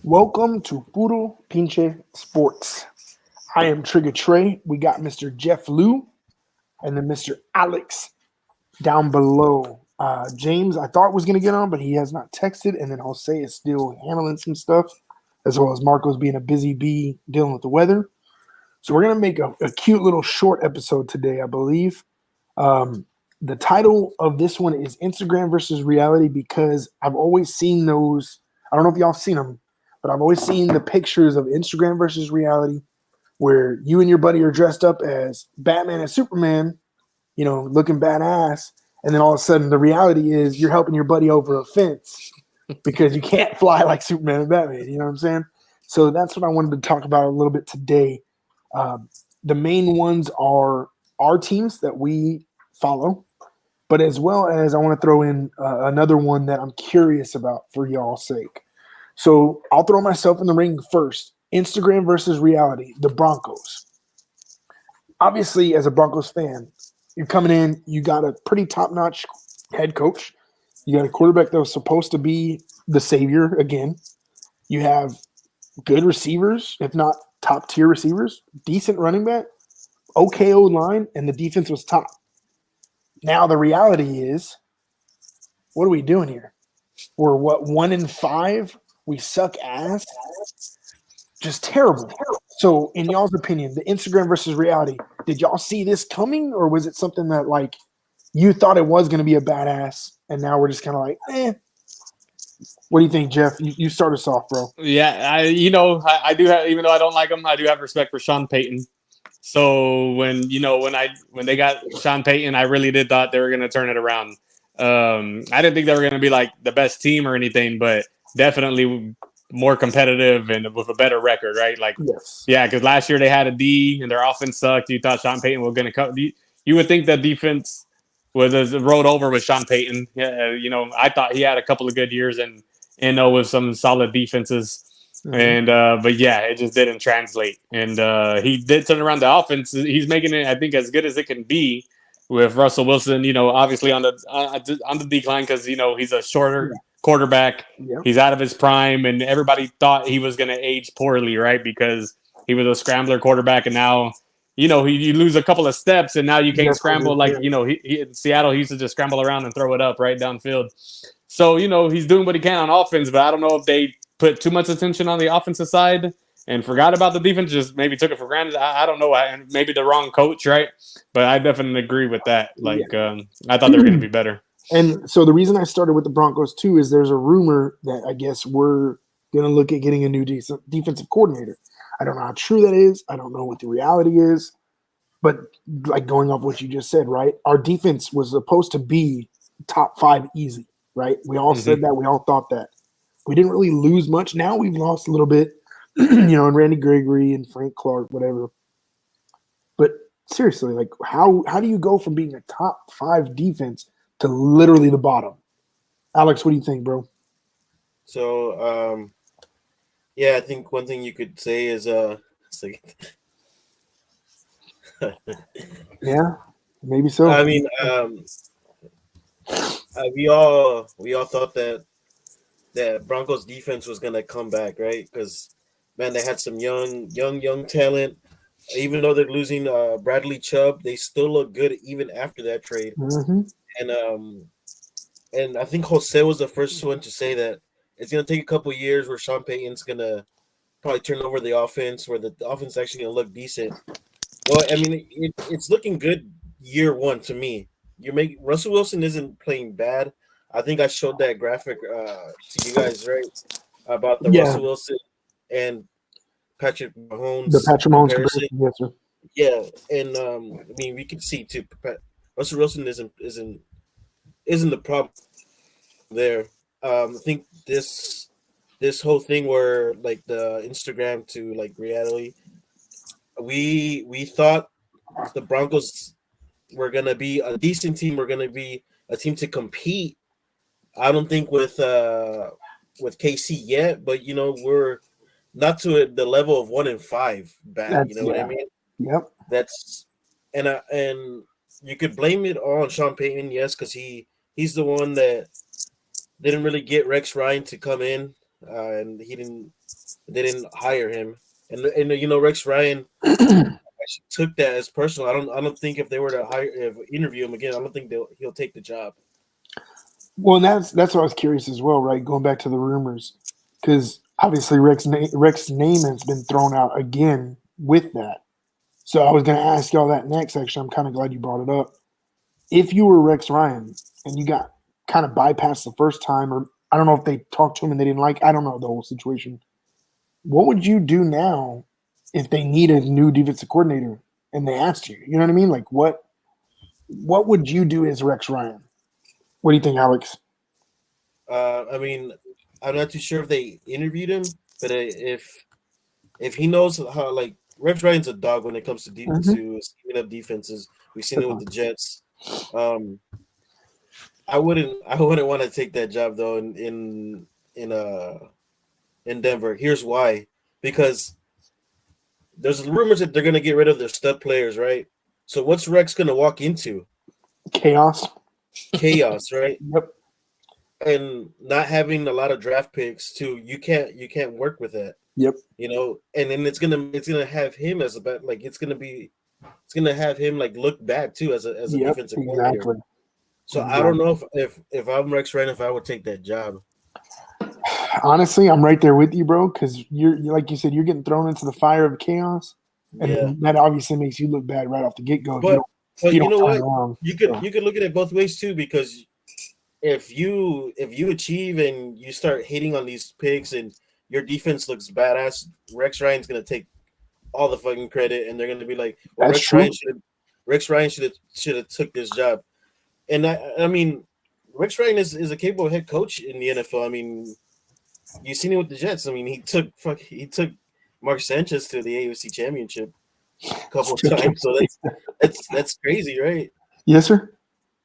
Welcome to Puro Pinche Sports. I am Trigger Trey. We got Mr. Jeff Liu and then Mr. Alex down below. James, I thought was going to get on, but he has not texted. And then Jose is still handling some stuff, as well as Marco's being a busy bee dealing with the weather. So we're going to make a cute little short episode today, I believe. The title of this one is Instagram versus reality because I've always seen those. I don't know if y'all seen them, but I've always seen the pictures of Instagram versus reality where you and your buddy are dressed up as Batman and Superman, looking badass. And then all of a sudden the reality is you're helping your buddy over a fence because you can't fly like Superman and Batman. You know what I'm saying? So that's what I wanted to talk about a little bit today. The main ones are our teams that we follow, but as well as I want to throw in another one that I'm curious about for y'all's sake. So I'll throw myself in the ring first. Instagram versus reality, the Broncos. Obviously, as a Broncos fan, you're coming in, you got a pretty top-notch head coach. You got a quarterback that was supposed to be the savior again. You have good receivers, if not top-tier receivers, decent running back, okay O-line, and the defense was top. Now the reality is, what are we doing here? We're 1-5? We suck ass. Just terrible. So, in y'all's opinion, the Instagram versus reality, did y'all see this coming, or was it something that you thought it was going to be a badass, and now we're just kind of like, eh? What do you think, Jeff? You start us off, bro. Yeah, I do have, even though I don't like him, I do have respect for Sean Payton. So when they got Sean Payton, I really did thought they were going to turn it around. I didn't think they were going to be like the best team or anything, but definitely more competitive and with a better record, right? Yes. Yeah, because last year they had a D and their offense sucked. You thought Sean Payton was going to come. You would think that defense was rode over with Sean Payton. Yeah, I thought he had a couple of good years and with some solid defenses. And but yeah, it just didn't translate. And he did turn around the offense. He's making it, I think, as good as it can be with Russell Wilson. Obviously on the decline because he's a shorter quarterback. Yeah. He's out of his prime, and everybody thought he was going to age poorly, right? Because he was a scrambler quarterback, and now you lose a couple of steps, and now you can't scramble like he in Seattle. He used to just scramble around and throw it up right downfield. So he's doing what he can on offense, but I don't know if they put too much attention on the offensive side and forgot about the defense, just maybe took it for granted. I don't know. Maybe the wrong coach, right? But I definitely agree with that. I thought they were going to be better. And so the reason I started with the Broncos, too, is there's a rumor that I guess we're going to look at getting a new defensive coordinator. I don't know how true that is. I don't know what the reality is. But going off what you just said, right, our defense was supposed to be top 5 easy, right? We all said that. We all thought that. We didn't really lose much. Now we've lost a little bit, and Randy Gregory and Frank Clark, whatever. But seriously, how do you go from being a top 5 defense to literally the bottom? Alex, what do you think, bro? So, I think one thing you could say is yeah, maybe so. I mean, we all thought that Broncos defense was gonna come back, right? Because man, they had some young talent. Even though they're losing Bradley Chubb, they still look good even after that trade. And I think Jose was the first one to say that it's gonna take a couple of years where Sean Payton's gonna probably turn over the offense, where the offense is actually gonna look decent. Well, I mean, it's looking good year one to me. Russell Wilson isn't playing bad. I think I showed that graphic to you guys, right? About the Russell Wilson and Patrick Mahomes. The Patrick Mahomes comparison, yes, sir. Yeah, and I mean, we can see too. Russell Wilson isn't the problem there. I think this whole thing where the Instagram to reality, we thought the Broncos were gonna be a decent team. We're gonna be a team to compete. I don't think with KC yet, but we're not to the level of 1-5 bad. What I mean? Yep. That's and you could blame it on Sean Payton, yes, because he's the one that didn't really get Rex Ryan to come in, and he didn't They didn't hire him, and you know Rex Ryan actually took that as personal. I don't think if they were to interview him again, I don't think he'll take the job. Well, and that's what I was curious as well, right? Going back to the rumors, because obviously Rex's name has been thrown out again with that. So I was going to ask y'all that next. Actually, I'm kind of glad you brought it up. If you were Rex Ryan and you got kind of bypassed the first time, or I don't know if they talked to him and they didn't like, I don't know the whole situation. What would you do now if they need a new defensive coordinator and they asked you? You know what I mean? Like what would you do as Rex Ryan? What do you think, Alex? I mean, I'm not too sure if they interviewed him, but if he knows how, like Rex Ryan's a dog when it comes to to scheming up defenses. We've seen it with the Jets. I wouldn't want to take that job though in Denver. Here's why: because there's rumors that they're going to get rid of their stud players, right? So what's Rex going to walk into? Chaos, right? Yep. And not having a lot of draft picks too, you can't work with that. Yep. You know, and then it's gonna have him as a bad, like it's gonna have him like look bad too as a defensive coordinator. Exactly. So I don't know if I'm Rex Ryan, if I would take that job. Honestly, I'm right there with you, bro. Because you're like you said, you're getting thrown into the fire of chaos, and that obviously makes you look bad right off the get go. But you know what? You could look at it both ways too, because if you achieve and you start hitting on these picks and your defense looks badass, Rex Ryan's gonna take all the fucking credit, and they're gonna be like, well, Rex Ryan should have took this job. And I mean, Rex Ryan is a capable head coach in the NFL. I mean, you've seen it with the Jets. I mean, he took Mark Sanchez to the AFC Championship a couple of times. So that's crazy, right? Yes, sir.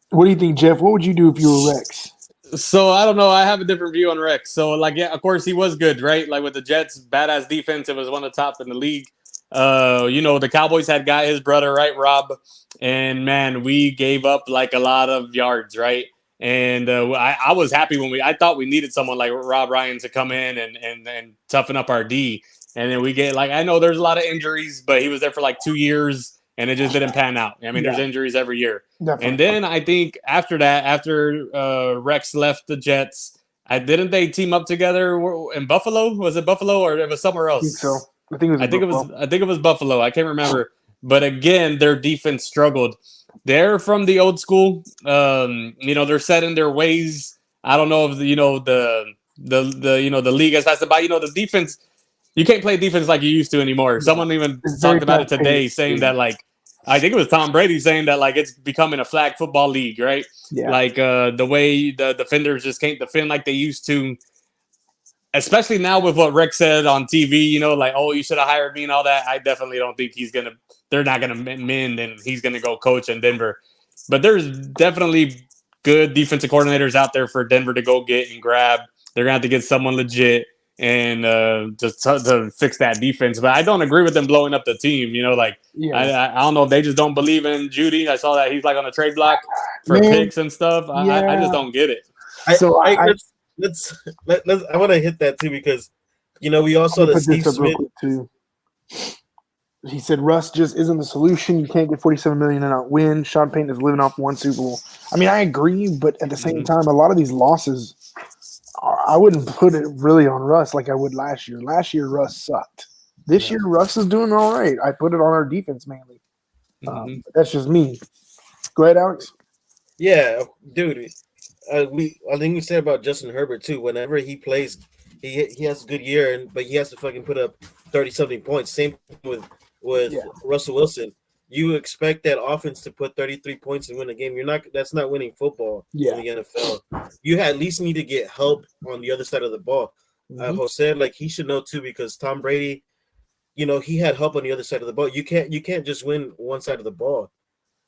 What do you think, Jeff? What would you do if you were Rex? So I don't know. I have a different view on Rex. So like, yeah, of course he was good, right? Like with the Jets, badass defense. It was one of the top in the league. You know, the Cowboys had his brother, right, Rob, and man, we gave up like a lot of yards, right? And I was happy when I thought we needed someone like Rob Ryan to come in and toughen up our D. And then we get like, I know there's a lot of injuries, but he was there for like 2 years and it just didn't pan out. I mean, there's injuries every year. Definitely. And then I think after Rex left the Jets, didn't they team up together in Buffalo? Was it Buffalo or it was somewhere else? I think so. I think it was Buffalo. I can't remember. But again, their defense struggled. They're from the old school. You know, they're set in their ways. I don't know if the league has passed by. You know, the defense. You can't play defense like you used to anymore. Someone even talked about it today, saying that like, I think it was Tom Brady saying that like it's becoming a flag football league, right? Yeah. Like the way the defenders just can't defend like they used to. Especially now with what Rick said on TV, you know, like, oh, you should have hired me and all that. I definitely don't think they're not going to mend and he's going to go coach in Denver. But there's definitely good defensive coordinators out there for Denver to go get and grab. They're going to have to get someone legit and just to fix that defense. But I don't agree with them blowing up the team. You know, like, I don't know if they just don't believe in Judy. I saw that he's like on the trade block for picks and stuff. I just don't get it. I want to hit that too because, you know, we also the Steve Smith too. He said Russ just isn't the solution. You can't get $47 million and not win. Sean Payton is living off one Super Bowl. I mean, I agree, but at the same time, a lot of these losses, I wouldn't put it really on Russ like I would last year. Last year, Russ sucked. This year, Russ is doing all right. I put it on our defense mainly. That's just me. Go ahead, Alex. Yeah, dude. I think we said about Justin Herbert too. Whenever he plays, he has a good year, but he has to fucking put up 30-something points. Same with Russell Wilson. You expect that offense to put 33 points and win a game. That's not winning football in the NFL. You at least need to get help on the other side of the ball. Jose, like he should know too, because Tom Brady, you know, he had help on the other side of the ball. You can't just win one side of the ball.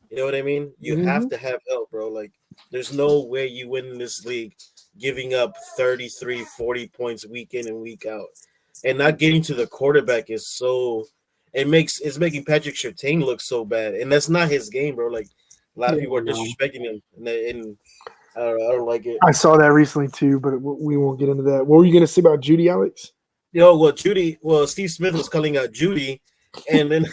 You know what I mean? You have to have help, bro. Like, there's no way you win in this league giving up 33, 40 points week in and week out. And not getting to the quarterback is so – it's making Patrick Surtain look so bad. And that's not his game, bro. Like, a lot of people are disrespecting him. And I don't like it. I saw that recently too, but we won't get into that. What were you going to say about Judy, Alex? Steve Smith was calling out Judy, and then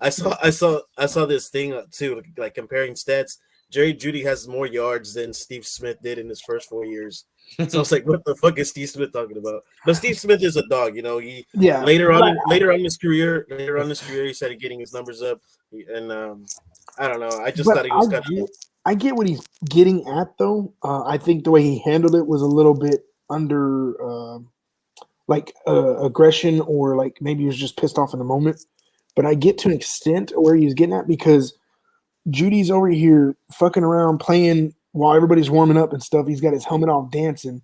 I saw this thing too, like comparing stats. Jerry Judy has more yards than Steve Smith did in his first 4 years. So I was like, what the fuck is Steve Smith talking about? But Steve Smith is a dog, He Yeah. later on in his career, he started getting his numbers up, and I don't know. I just thought he was kind of. I get what he's getting at, though. I think the way he handled it was a little bit under aggression, or like maybe he was just pissed off in the moment. But I get to an extent where he's getting at, because Judy's over here fucking around playing while everybody's warming up and stuff. He's got his helmet off dancing.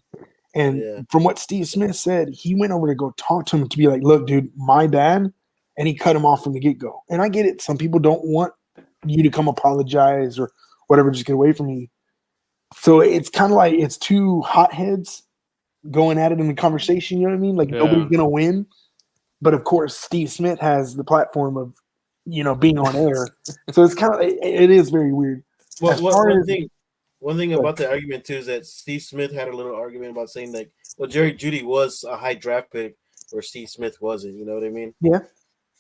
And from what Steve Smith said, he went over to go talk to him to be like, look, dude, my bad. And he cut him off from the get-go. And I get it. Some people don't want you to come apologize or whatever, just get away from me. So it's kind of like it's two hotheads going at it in the conversation, you know what I mean? Like nobody's going to win. But of course, Steve Smith has the platform of, being on air. So it's kind of, it is very weird. Well, one thing about the argument too is that Steve Smith had a little argument about saying like, well, Jerry Judy was a high draft pick where Steve Smith wasn't. You know what I mean? Yeah,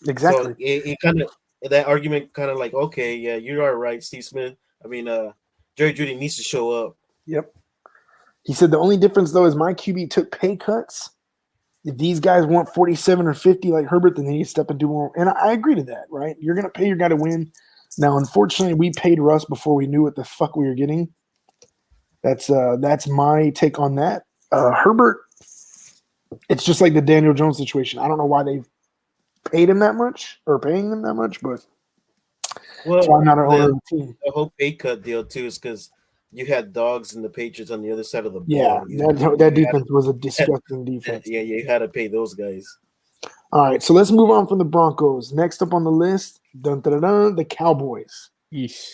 exactly. So it kind of, that argument kind of like, okay, yeah, you are right, Steve Smith. I mean, Jerry Judy needs to show up. Yep. He said the only difference though is my QB took pay cuts. If these guys want 47 or 50 like Herbert, then they need to step and do more. And I agree to that, right? You're going to pay your guy to win. Now, unfortunately, we paid Russ before we knew what the fuck we were getting. That's my take on that. Herbert, it's just like the Daniel Jones situation. I don't know why they paid him that much or paying him that much, but that's why I'm not an owner of the team. The whole pay cut deal, too, is because you had dogs and the Patriots on the other side of the ball. Yeah, that defense was a disgusting defense. Yeah, you had to pay those guys. All right, so let's move on from the Broncos. Next up on the list, the Cowboys. Yeesh.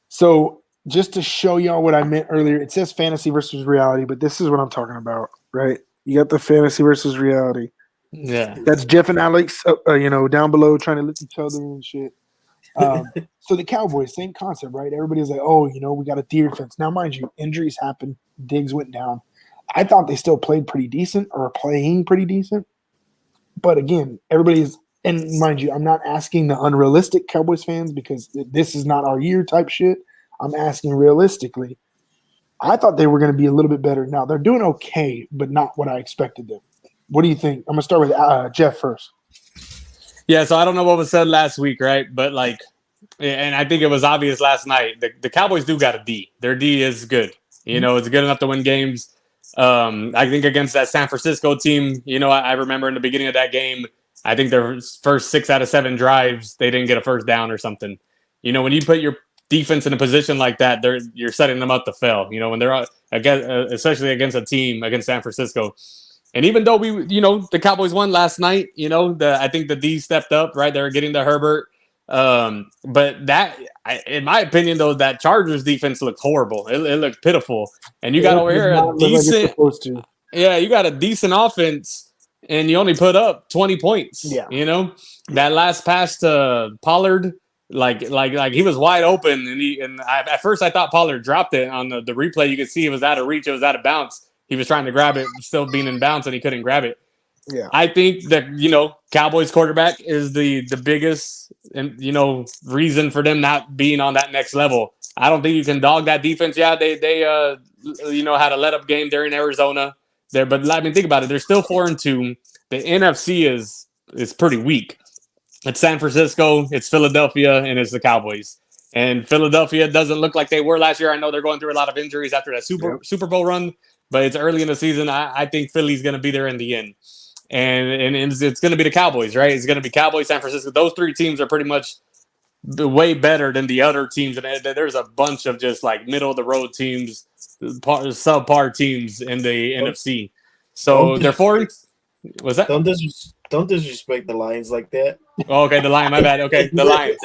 So just to show y'all what I meant earlier, it says fantasy versus reality, but this is what I'm talking about, right? You got the fantasy versus reality. Yeah. That's Jeff and Alex, down below trying to lift each other and shit. So the Cowboys, same concept, right? Everybody's like, oh, we got a defense. Now, mind you, injuries happened. Diggs went down. I thought they still played pretty decent or playing pretty decent. But again, everybody's – and mind you, I'm not asking the unrealistic Cowboys fans because this is not our year type shit. I'm asking realistically. I thought they were going to be a little bit better. Now, they're doing okay, but not what I expected them. What do you think? I'm going to start with Jeff first. Yeah, so I don't know what was said last week, right? But and I think it was obvious last night. The Cowboys do got a D. Their D is good. It's good enough to win games. I think against that San Francisco team, I remember in the beginning of that game, I think their first 6 out of 7 drives, they didn't get a first down or something. When you put your defense in a position like that, you're setting them up to fail. When they're especially against a team against San Francisco. And even though the Cowboys won last night, I think the D stepped up, right? They were getting to Herbert. But in my opinion, though, that Chargers defense looked horrible. It looked pitiful. And you got over here a decent, you got a decent offense, and you only put up 20 points. Yeah. That last pass to Pollard, like he was wide open, and at first I thought Pollard dropped it on the replay. You could see it was out of reach, it was out of bounds. He was trying to grab it, still being in bounds, and he couldn't grab it. Yeah, I think that Cowboys quarterback is the biggest reason for them not being on that next level. I don't think you can dog that defense. Yeah, they had a let up game there in Arizona there, but I mean think about it. They're still 4-2. The NFC is pretty weak. It's San Francisco, it's Philadelphia, and it's the Cowboys. And Philadelphia doesn't look like they were last year. I know they're going through a lot of injuries after that Super Bowl run, but it's early in the season. I think Philly's going to be there in the end. And it's going to be the Cowboys, right? It's going to be Cowboys, San Francisco. Those 3 teams are pretty much way better than the other teams. And there's a bunch of just like middle-of-the-road teams, subpar teams in the NFC. So they're 4. What's that? Don't disrespect the Lions like that. Oh, okay, the Lions. My bad. Okay, the Lions.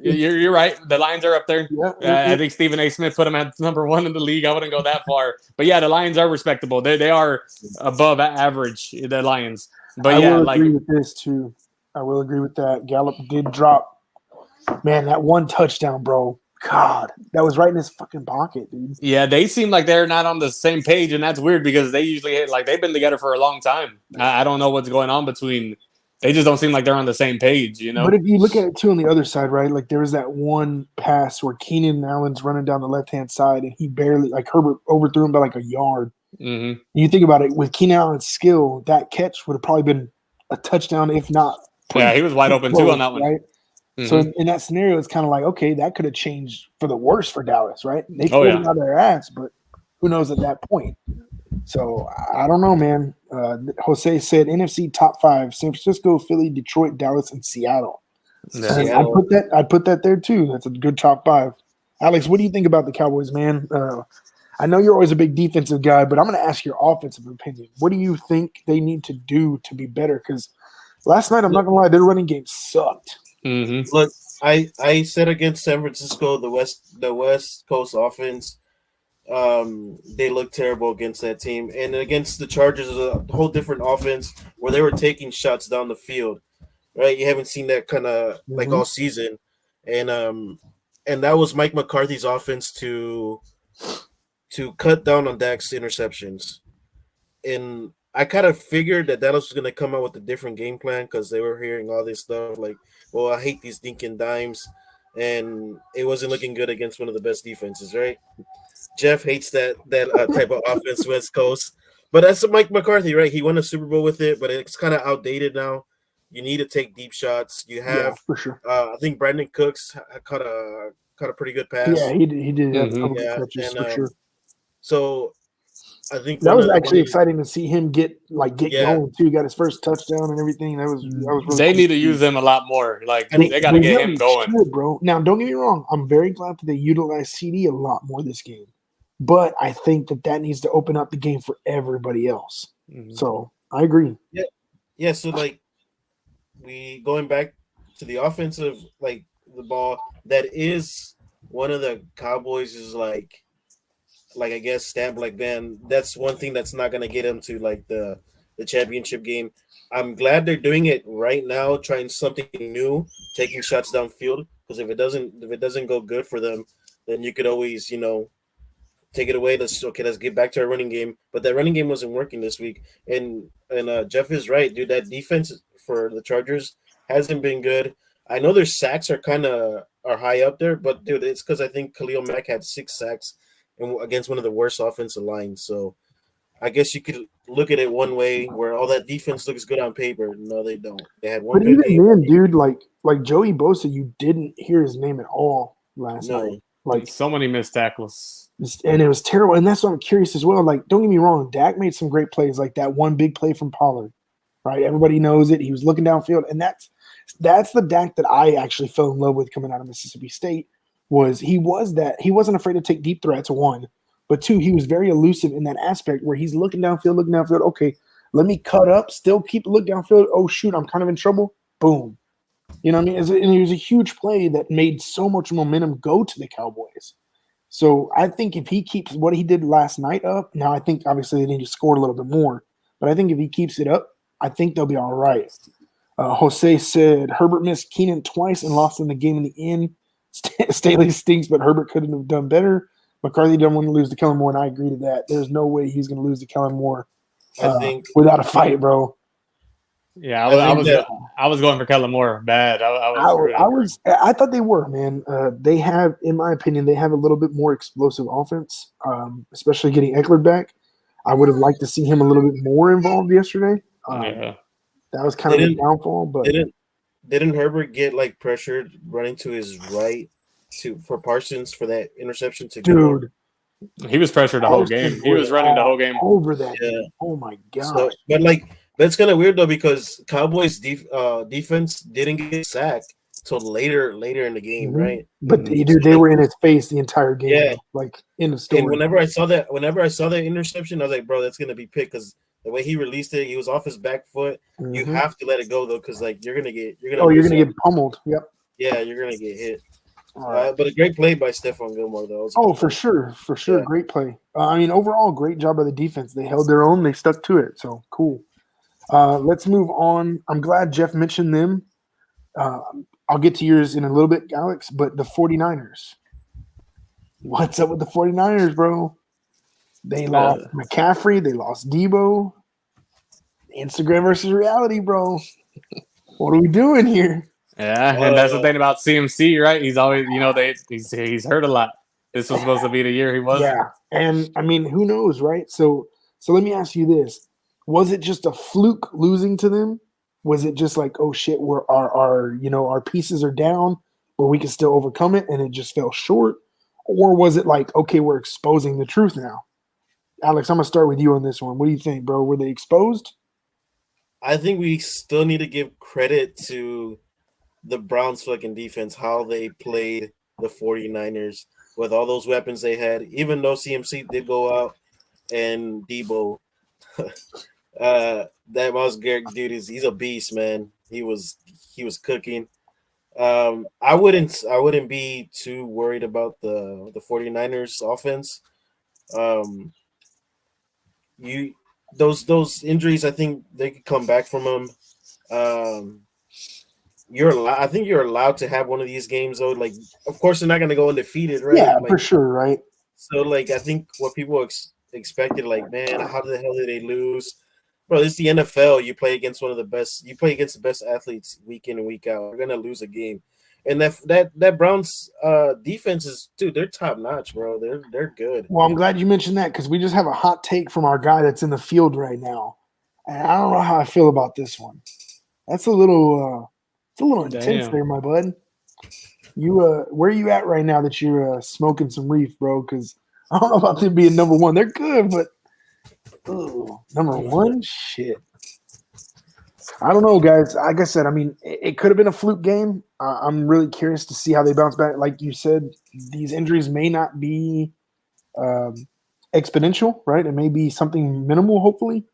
You're right. The Lions are up there. I think Stephen A. Smith put them at number 1 in the league. I wouldn't go that far, but yeah, the Lions are respectable. They are above average. The Lions. But I will agree with this too. I will agree with that. Gallup did drop. Man, that one touchdown, bro. God, that was right in his fucking pocket, dude. Yeah, they seem like they're not on the same page, and that's weird because they usually like they've been together for a long time. I don't know what's going on between. They just don't seem like they're on the same page, you know. But if you look at it too on the other side, right? Like there was that one pass where Keenan Allen's running down the left hand side, and he barely like Herbert overthrew him by like a yard. Mm-hmm. You think about it, with Keenan Allen's skill, that catch would have probably been a touchdown, if not. Yeah, he was wide open close, too on that one. Right? Mm-hmm. So in that scenario, it's kind of like, okay, that could have changed for the worse for Dallas, right? They pulled it out of their ass, but who knows at that point? So I don't know, man. Jose said NFC top 5: San Francisco, Philly, Detroit, Dallas, and Seattle. Yeah. I'd put that there too. That's a good top 5. Alex, what do you think about the Cowboys, man? I know you're always a big defensive guy, but I'm going to ask your offensive opinion. What do you think they need to do to be better? Because last night, I'm not going to lie, their running game sucked. Mm-hmm. Look, I said against San Francisco, the West Coast offense, they looked terrible against that team, and against the Chargers, a whole different offense where they were taking shots down the field. Right, you haven't seen that kind of like all season, and that was Mike McCarthy's offense to cut down on Dak's interceptions, and I kind of figured that Dallas was going to come out with a different game plan because they were hearing all this stuff like, well, I hate these dinking dimes, and it wasn't looking good against one of the best defenses, right? Jeff hates that type of offense, West Coast, but that's Mike McCarthy, right? He won a Super Bowl with it, but it's kind of outdated now. You need to take deep shots. You have, for sure. I think Brandon Cooks caught a pretty good pass. Yeah, he did. Mm-hmm. Catches, for sure. So I think that was actually exciting to see him get going too. He got his first touchdown and everything. That was really they cool. need to use him a lot more. Like they got to get him going, bro. Now, don't get me wrong. I'm very glad that they utilized CD a lot more this game, but I think that needs to open up the game for everybody else. Mm-hmm. So I agree. Yeah. So like we going back to the offensive, like the ball, that is one of the Cowboys is like I guess stamp like man. That's one thing that's not gonna get them to like the championship game. I'm glad they're doing it right now, trying something new, taking shots downfield. Because if it doesn't go good for them, then you could always take it away. Let's get back to our running game. But that running game wasn't working this week, and Jeff is right, dude. That defense for the Chargers hasn't been good. I know their sacks are high up there, but dude, it's because I think Khalil Mack had 6 sacks against one of the worst offensive lines. So I guess you could look at it one way where all that defense looks good on paper. No, they don't. They had one. But even then, dude, like Joey Bosa, you didn't hear his name at all last night. Like so many missed tackles. And it was terrible. And that's what I'm curious as well. Like, don't get me wrong, Dak made some great plays, like that one big play from Pollard. Right? Everybody knows it. He was looking downfield. And that's the Dak that I actually fell in love with coming out of Mississippi State. He wasn't afraid to take deep threats, 1. But 2, he was very elusive in that aspect where he's looking downfield. Okay, let me cut up, still keep look downfield. Oh, shoot, I'm kind of in trouble. Boom. You know what I mean? And it was a huge play that made so much momentum go to the Cowboys. So I think if he keeps what he did last night up, now I think obviously they need to score a little bit more. But I think if he keeps it up, I think they'll be all right. Jose said Herbert missed Keenan twice and lost in the game in the end. Staley stinks, but Herbert couldn't have done better. McCarthy doesn't want to lose to Kellen Moore, and I agree to that. There's no way he's going to lose to Kellen Moore I think without a fight, bro. Yeah, I was going for Kellen Moore bad. I thought they were, man. They have, in my opinion, they have a little bit more explosive offense, especially getting Eckler back. I would have liked to see him a little bit more involved yesterday. That was kind of a downfall, but didn't Herbert get like pressured running to his right for Parsons for that interception to dude? He was pressured the whole game. He was running the whole game over that. Yeah. Oh my god! So, but that's kind of weird though because Cowboys defense didn't get sacked till later in the game, right? But they were in his face the entire game. Yeah, like in the story. And whenever I saw that interception, I was like, bro, that's gonna be picked because the way he released it, he was off his back foot. Mm-hmm. You have to let it go though, because like you're gonna get get pummeled. Yep. Yeah, you're gonna get hit. But a great play by Stephon Gilmore though. For sure, yeah. Great play. I mean, overall, great job by the defense. They held their own. They stuck to it. So cool. Let's move on. I'm glad Jeff mentioned them. I'll get to yours in a little bit, Alex. But the 49ers, What's up with the 49ers, bro? They lost McCaffrey. They lost Debo. Instagram versus reality, bro. What are we doing here? Yeah, and that's the thing about CMC, right? He's always, he's hurt a lot. This was supposed to be the year he was. Yeah, and I mean, who knows, right? So let me ask you this: was it just a fluke losing to them? Was it just like, oh shit, our pieces are down, but we can still overcome it, and it just fell short? Or was it like, okay, we're exposing the truth now? Alex, I'm gonna start with you on this one. What do you think, bro? Were they exposed? I think we still need to give credit to the Browns fucking defense, how they played the 49ers with all those weapons they had, even though CMC did go out and Debo. That Miles Garrett dude he's a beast, man. He was cooking. I wouldn't be too worried about the 49ers offense. Those injuries, I think they could come back from them. I think you're allowed to have one of these games though. Like, of course, they're not going to go undefeated, right? Yeah, like, for sure, right? So, like, I think what people expected, like, man, how the hell did they lose? Bro, this is the NFL. You play against one of the best. You play against the best athletes week in and week out. You're gonna lose a game, and that Browns defense is, dude, they're top notch, bro. They're good. Well, I'm glad you mentioned that because we just have a hot take from our guy that's in the field right now, and I don't know how I feel about this one. That's a little intense there, my bud. You where are you at right now that you're smoking some reef, bro? Because I don't know about them being number one. They're good, but number one, shit. I don't know, guys. Like I said, I mean, it could have been a fluke game. I'm really curious to see how they bounce back. Like you said, these injuries may not be exponential, right? It may be something minimal, hopefully,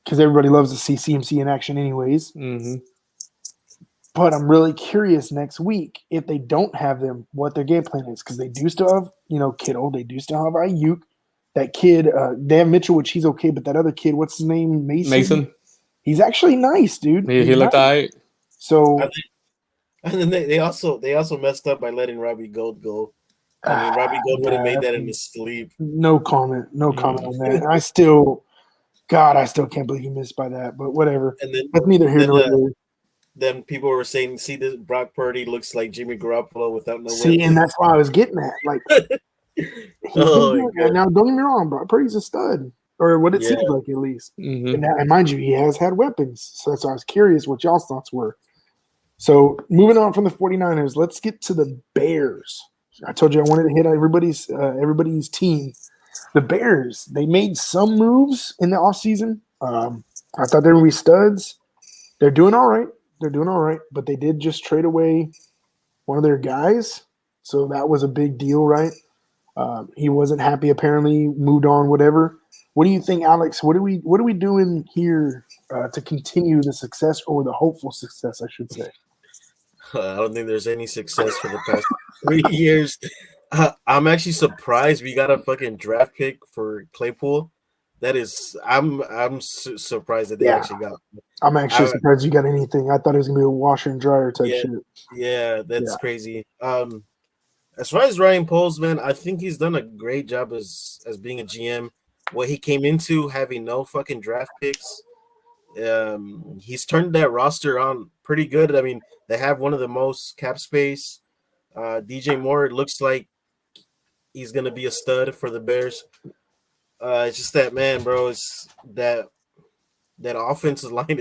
because everybody loves to see CMC in action anyways. Mm-hmm. But I'm really curious next week if they don't have them, what their game plan is, because they do still have, Kittle. They do still have Ayuk. That kid, they have Mitchell, which he's okay, but that other kid, what's his name? Mason. He's actually nice, dude. He looked all right. So, and then they also messed up by letting Robbie Gold go. I mean, Robbie Gold would have made that in his sleep. No comment on that. I still can't believe he missed by that. But whatever. And then that's neither here nor there. Then people were saying, "See, this Brock Purdy looks like Jimmy Garoppolo without no." See, and that's why I was getting at. Like, now don't get me wrong, Brock Purdy's a stud, or what it seems like at least. Mm-hmm. And mind you, he has had weapons, so that's why I was curious what y'all's thoughts were. So moving on from the 49ers, let's get to the Bears. I told you I wanted to hit everybody's team. The Bears, they made some moves in the offseason. I thought they were going to be studs. They're doing all right. But they did just trade away one of their guys. So that was a big deal, right? He wasn't happy, apparently, moved on, whatever. What do you think, Alex? What are we doing here to continue the success, or the hopeful success, I should say? I don't think there's any success for the past 3 years. I'm actually surprised we got a fucking draft pick for Claypool. That is, I'm surprised that they actually got. I'm actually surprised you got anything. I thought it was gonna be a washer and dryer type shit. Yeah, that's crazy. As far as Ryan Poles, man, I think he's done a great job as being a GM. What he came into having no fucking draft picks, he's turned that roster on pretty good. I mean, they have one of the most cap space. DJ Moore, it looks like he's gonna be a stud for the Bears. It's just that, man, bro. It's that offensive line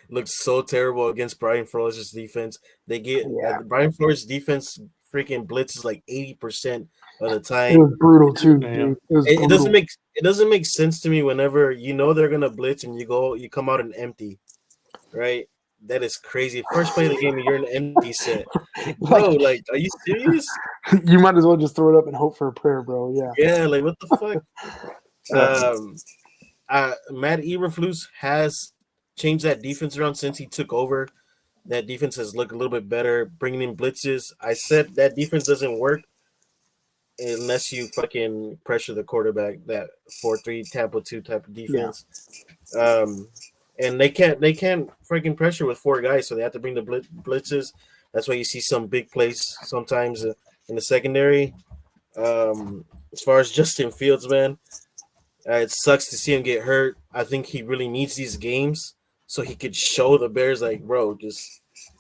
looks so terrible against Brian Flores' defense. They get Brian Flores' defense freaking blitzes like 80% of the time. It was brutal too. Dude. It doesn't make sense to me whenever they're gonna blitz and you come out an empty, right? That is crazy. First play of the game, you're in an empty set. Bro, like, are you serious? You might as well just throw it up and hope for a prayer, bro. Yeah. Yeah, like what the fuck? Matt Eberflus has changed that defense around since he took over. That defense has looked a little bit better, bringing in blitzes. I said that defense doesn't work unless you fucking pressure the quarterback, that 4-3 Tampa 2 type of defense. Yeah. And they can't freaking pressure with 4 guys, so they have to bring the blitzes. That's why you see some big plays sometimes in the secondary. As far as Justin Fields, man, it sucks to see him get hurt. I think he really needs these games so he could show the Bears, like, bro,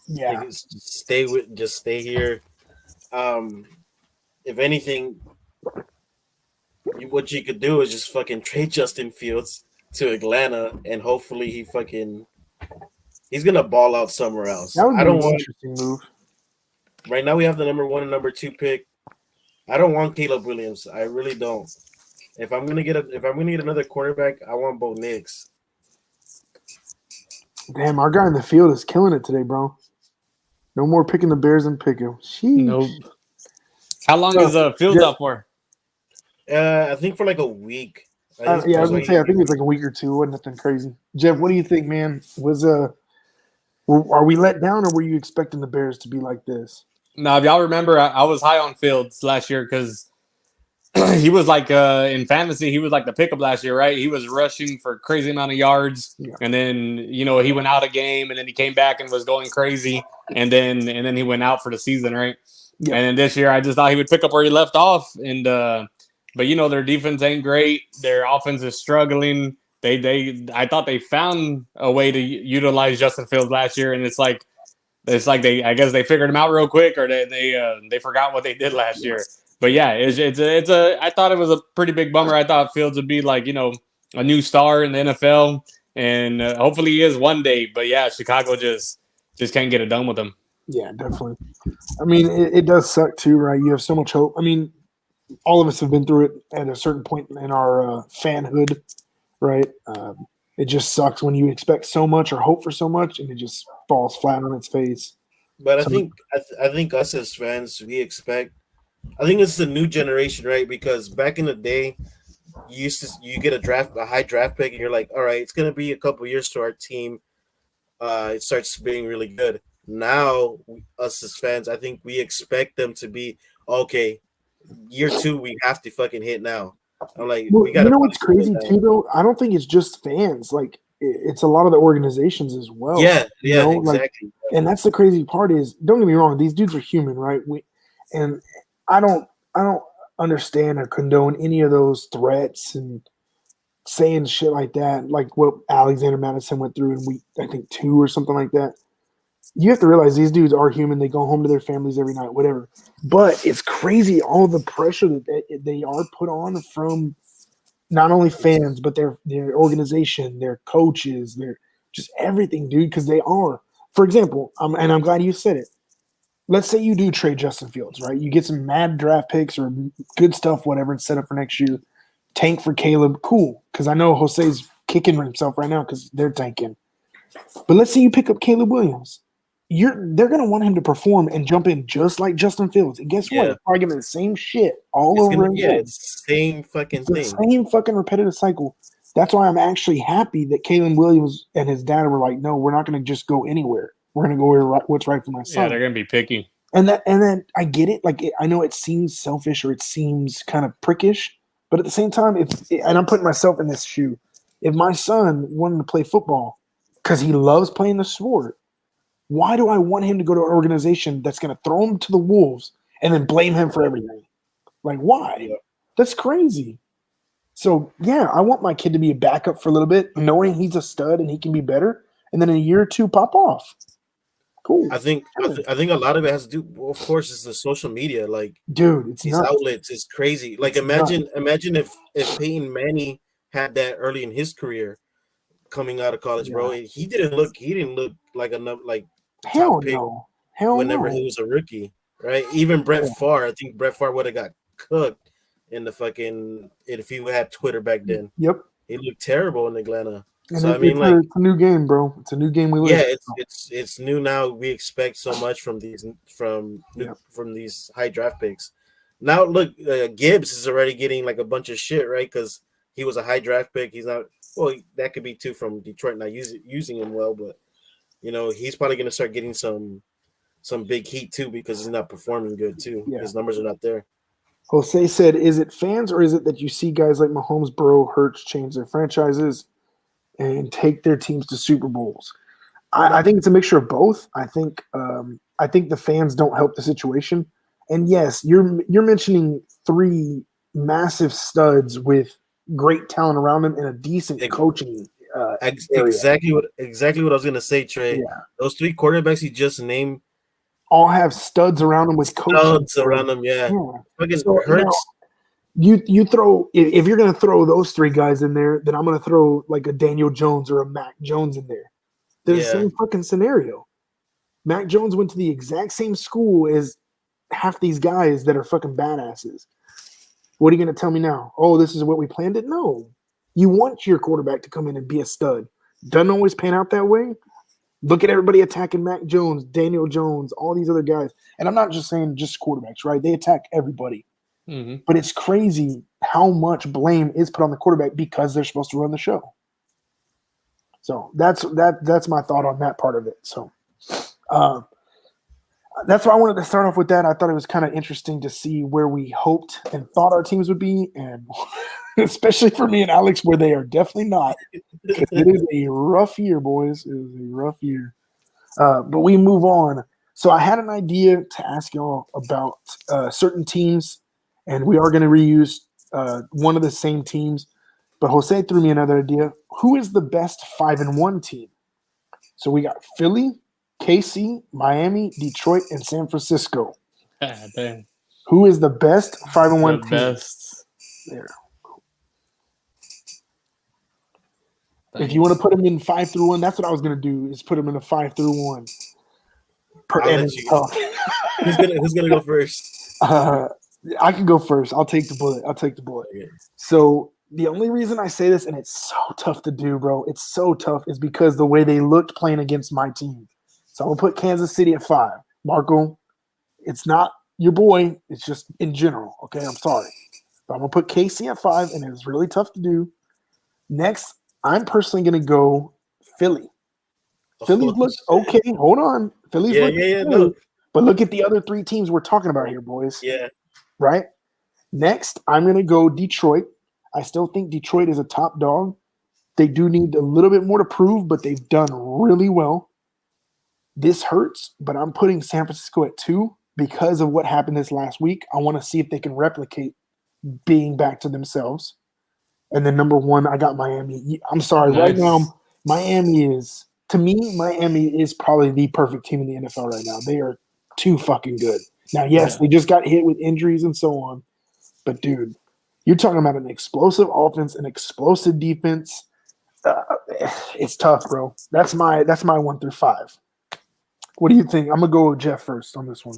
Yeah. just stay here. If anything, what you could do is just fucking trade Justin Fields to Atlanta, and hopefully he's gonna ball out somewhere else. That would be I don't an want interesting move. right now. We have the number 1 and number 2 pick. I don't want Caleb Williams. I really don't. If I'm gonna get another quarterback, I want Bo Nix. Damn, our guy in the field is killing it today, bro. No more picking the Bears and pick him. Sheesh. Nope. How long is Fields out for? I think for like a week. I was gonna say I think it's like a week or two. Wasn't nothing crazy. Jeff, what do you think, man? Are we let down, or were you expecting the Bears to be like this? Now, if y'all remember, I was high on Fields last year because he was like in fantasy, he was like the pickup last year, right? He was rushing for a crazy amount of yards, and then he went out a game, and then he came back and was going crazy, and then he went out for the season, right? Yeah. And then this year, I just thought he would pick up where he left off, and but their defense ain't great, their offense is struggling. I thought they found a way to utilize Justin Fields last year, and it's like I guess they figured him out real quick, or they forgot what they did last year. But yeah, I thought it was a pretty big bummer. I thought Fields would be like a new star in the NFL, and hopefully he is one day. But yeah, Chicago just can't get it done with him. Yeah, definitely. I mean, it does suck too, right? You have so much hope. I mean, all of us have been through it at a certain point in our fanhood, right? It just sucks when you expect so much or hope for so much, and it just falls flat on its face. But I think us as fans, we expect. I think it's the new generation, right? Because back in the day, you get a high draft pick, and you're like, all right, it's gonna be a couple years to our team. It starts being really good. Now, us as fans, I think we expect them to be okay. Year 2, we have to fucking hit now. I'm like, we got. What's crazy too, though? I don't think it's just fans. Like, it's a lot of the organizations as well. Yeah, exactly. Like, and that's the crazy part is, don't get me wrong, these dudes are human, right? And I don't understand or condone any of those threats and saying shit like that, like what Alexander Madison went through in week, I think 2 or something like that. You have to realize these dudes are human. They go home to their families every night, whatever. But it's crazy all the pressure that they are put on from not only fans, but their organization, their coaches, their just everything, dude, because they are. For example, and I'm glad you said it. Let's say you do trade Justin Fields, right? You get some mad draft picks or good stuff, whatever, and set up for next year. Tank for Caleb, cool. Because I know Jose's kicking himself right now because they're tanking. But let's say you pick up Caleb Williams. They're going to want him to perform and jump in just like Justin Fields. And guess what? They're probably going to the same shit over again. Yeah, it's the same fucking thing. The same fucking repetitive cycle. That's why I'm actually happy that Caleb Williams and his dad were like, no, we're not going to just go anywhere. We're going to go what's right for my son. Yeah, they're going to be picky. And then I get it. Like, I know it seems selfish or it seems kind of prickish, but at the same time, and I'm putting myself in this shoe. If my son wanted to play football because he loves playing the sport, why do I want him to go to an organization that's going to throw him to the wolves and then blame him for everything? Like, why? That's crazy. So, yeah, I want my kid to be a backup for a little bit, knowing he's a stud and he can be better, and then in a year or 2 pop off. Cool. I think a lot of it has to do. Well, of course, it's the social media. Like, dude, it's these nuts. outlets. It's crazy. Like, imagine if Peyton Manning had that early in his career, coming out of college, bro. He didn't look like enough. Like, hell no. Whenever he was a rookie, right? Even Brett Favre. I think Brett Favre would have got cooked in the fucking if he had Twitter back then. Yep. He looked terrible in Atlanta. And so it's a new game, bro. It's a new game we live. Yeah, it's new now. We expect so much from these high draft picks. Now look, Gibbs is already getting like a bunch of shit, right? Because he was a high draft pick. He's not. Well, that could be too from Detroit not using him well, but he's probably going to start getting some big heat too because he's not performing good too. Yeah. His numbers are not there. Jose said, "Is it fans or is it that you see guys like Mahomes, Burrow, Hurts change their franchises and take their teams to Super Bowls?" I think it's a mixture of both. I think the fans don't help the situation, And yes, you're mentioning three massive studs with great talent around them and a decent coaching area. Exactly what I was gonna say, Trey. Yeah. Those three quarterbacks you just named All have studs around them with coaching. studs around them. Yeah. Fucking So now, Hurts. you throw if you're gonna throw those three guys in there, then I'm gonna throw like a Daniel Jones or a Mac Jones in there. They're the same fucking scenario. Mac Jones went to the exact same school as half these guys that are fucking badasses. What are you going to tell me now? Oh, this is what we planned it? No. You want your quarterback to come in and be a stud. Doesn't always pan out that way. Look at everybody attacking Mac Jones, Daniel Jones, all these other guys. And I'm not just saying just quarterbacks, right? They attack everybody. Mm-hmm. But it's crazy how much blame is put on the quarterback because they're supposed to run the show. So that's my thought on that part of it. So that's why I wanted to start off with that. I thought it was kind of interesting to see where we hoped and thought our teams would be, and especially for me and Alex, where they are definitely not. Because it is a rough year, boys. It is a rough year. But we move on. So I had an idea to ask y'all about certain teams, and we are going to reuse one of the same teams. But Jose threw me another idea. Who is the best 5-1 team? So we got Philly, KC, Miami, Detroit, and San Francisco. Damn. Who is the best 5-1 team? Best. There. If you want to put them in 5-1, that's what I was going to do. Is put them in a 5-1. Who's gonna go first? I can go first. I'll take the bullet. Yeah. So the only reason I say this, and it's so tough to do, bro, it's so tough, is because the way they looked playing against my team. So I'm going to put Kansas City at 5. Marco, it's not your boy. It's just in general, okay? I'm sorry. But I'm going to put KC at 5, and it's really tough to do. Next, I'm personally going to go Philly. Philly's look okay. Hold on. Philly's look good. No. But look at the other three teams we're talking about here, boys. Yeah. Right? Next, I'm going to go Detroit. I still think Detroit is a top dog. They do need a little bit more to prove, but they've done really well. This hurts, but I'm putting San Francisco at 2 because of what happened this last week. I want to see if they can replicate being back to themselves. And then number 1, I got Miami. I'm sorry. Nice. Right now, Miami is probably the perfect team in the NFL right now. They are too fucking good. Now, yes, they just got hit with injuries and so on. But, dude, you're talking about an explosive offense, an explosive defense. It's tough, bro. That's my 1 through 5. What do you think? I'm going to go with Jeff first on this one.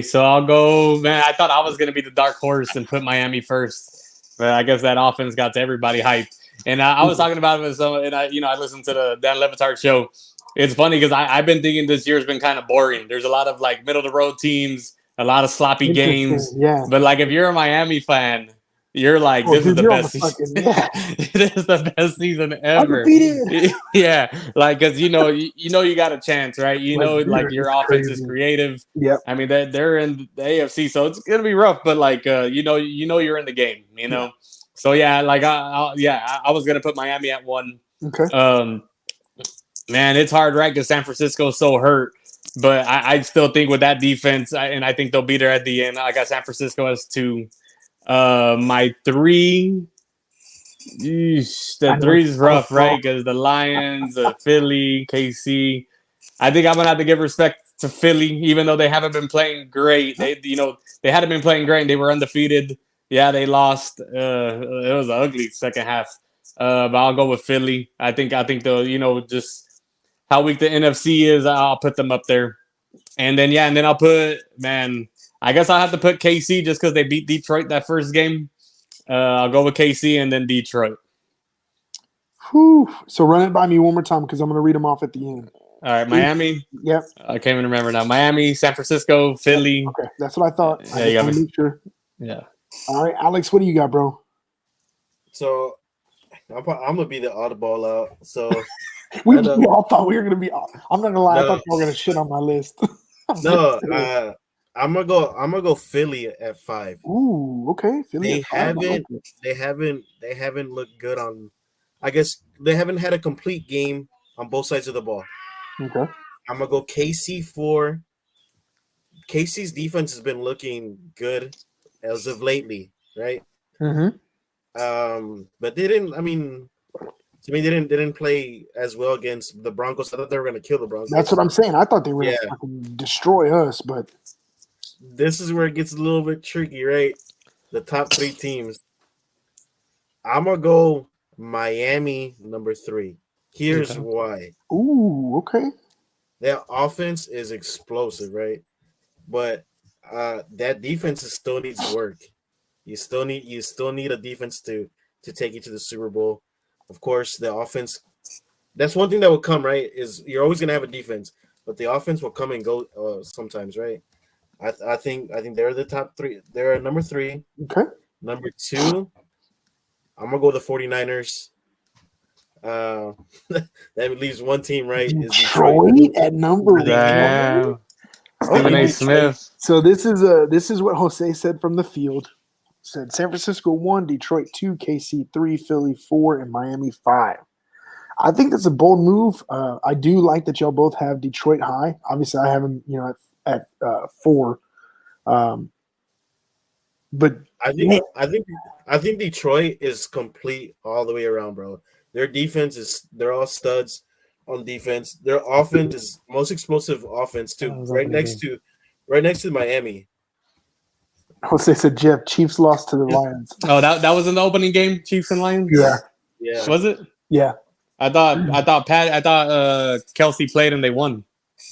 So I'll go, man. I thought I was going to be the dark horse and put Miami first. But I guess that offense got to everybody hyped. And I was talking about it with someone, and I listened to the Dan Levitard show. It's funny because I've been thinking this year's been kind of boring. There's a lot of like middle of the road teams, a lot of sloppy games. Yeah. But like if you're a Miami fan, you're like, this is the best season. It is the best season ever. Yeah, like because you got a chance, right? Like your offense is creative. Yeah, I mean they're in the AFC, so it's gonna be rough. But like you're in the game, Yeah. So yeah, like I was gonna put Miami at 1. Okay. Man, it's hard, right? Because San Francisco's so hurt. But I still think with that defense, and I think they'll be there at the end. I got San Francisco as 2. My 3, the 3 is rough, right? Because the Lions, Philly, KC. I think I'm gonna have to give respect to Philly, even though they haven't been playing great. They hadn't been playing great, and they were undefeated. Yeah, they lost. It was an ugly second half. But I'll go with Philly. I think they'll, just how weak the NFC is. I'll put them up there, and then I'll put, man. I guess I'll have to put KC just because they beat Detroit that first game. I'll go with KC and then Detroit. Whew. So run it by me one more time because I'm going to read them off at the end. All right, Miami. Yep. I can't even remember now. Miami, San Francisco, Philly. Okay, that's what I thought. Yeah, you got me. Make sure. Yeah. All right, Alex, what do you got, bro? So I'm going to be the oddball out. So we all thought we were going to be. I'm not going to lie. I thought you were going to shit on my list. No, I'm gonna go Philly at 5. Ooh, okay. Philly They haven't looked good on. I guess they haven't had a complete game on both sides of the ball. Okay. I'm gonna go KC 4, KC's defense has been looking good as of lately, right? Mm-hmm. But they didn't. I mean, to me, they didn't play as well against the Broncos. I thought they were going to kill the Broncos. That's what I'm saying. I thought they were going to fucking destroy us, but this is where it gets a little bit tricky, right? The top 3 teams. I'm gonna go Miami number 3. Here's why. Ooh, okay. Their offense is explosive, right? But that defense still needs work. You still need a defense to take you to the Super Bowl. Of course, the offense. That's one thing that will come, right? Is you're always gonna have a defense, but the offense will come and go sometimes, right? I think they're the top 3. They're number 3. Okay. Number 2, I'm gonna go the 49ers. That leaves one team, right? Detroit at number 1. Stephen A. Smith. So this is what Jose said from the field. Said San Francisco 1, Detroit 2, KC 3, Philly 4, and Miami 5. I think that's a bold move. I do like that y'all both have Detroit high. Obviously, I have them, at 4. But I think Detroit is complete all the way around, bro. Their defense they're all studs on defense. Their offense is most explosive offense too, right next to Miami. Jose said, Jeff, Chiefs lost to the Lions. Oh, that was in the opening game, Chiefs and Lions? Yeah. Was it? Yeah. I thought Kelsey played and they won.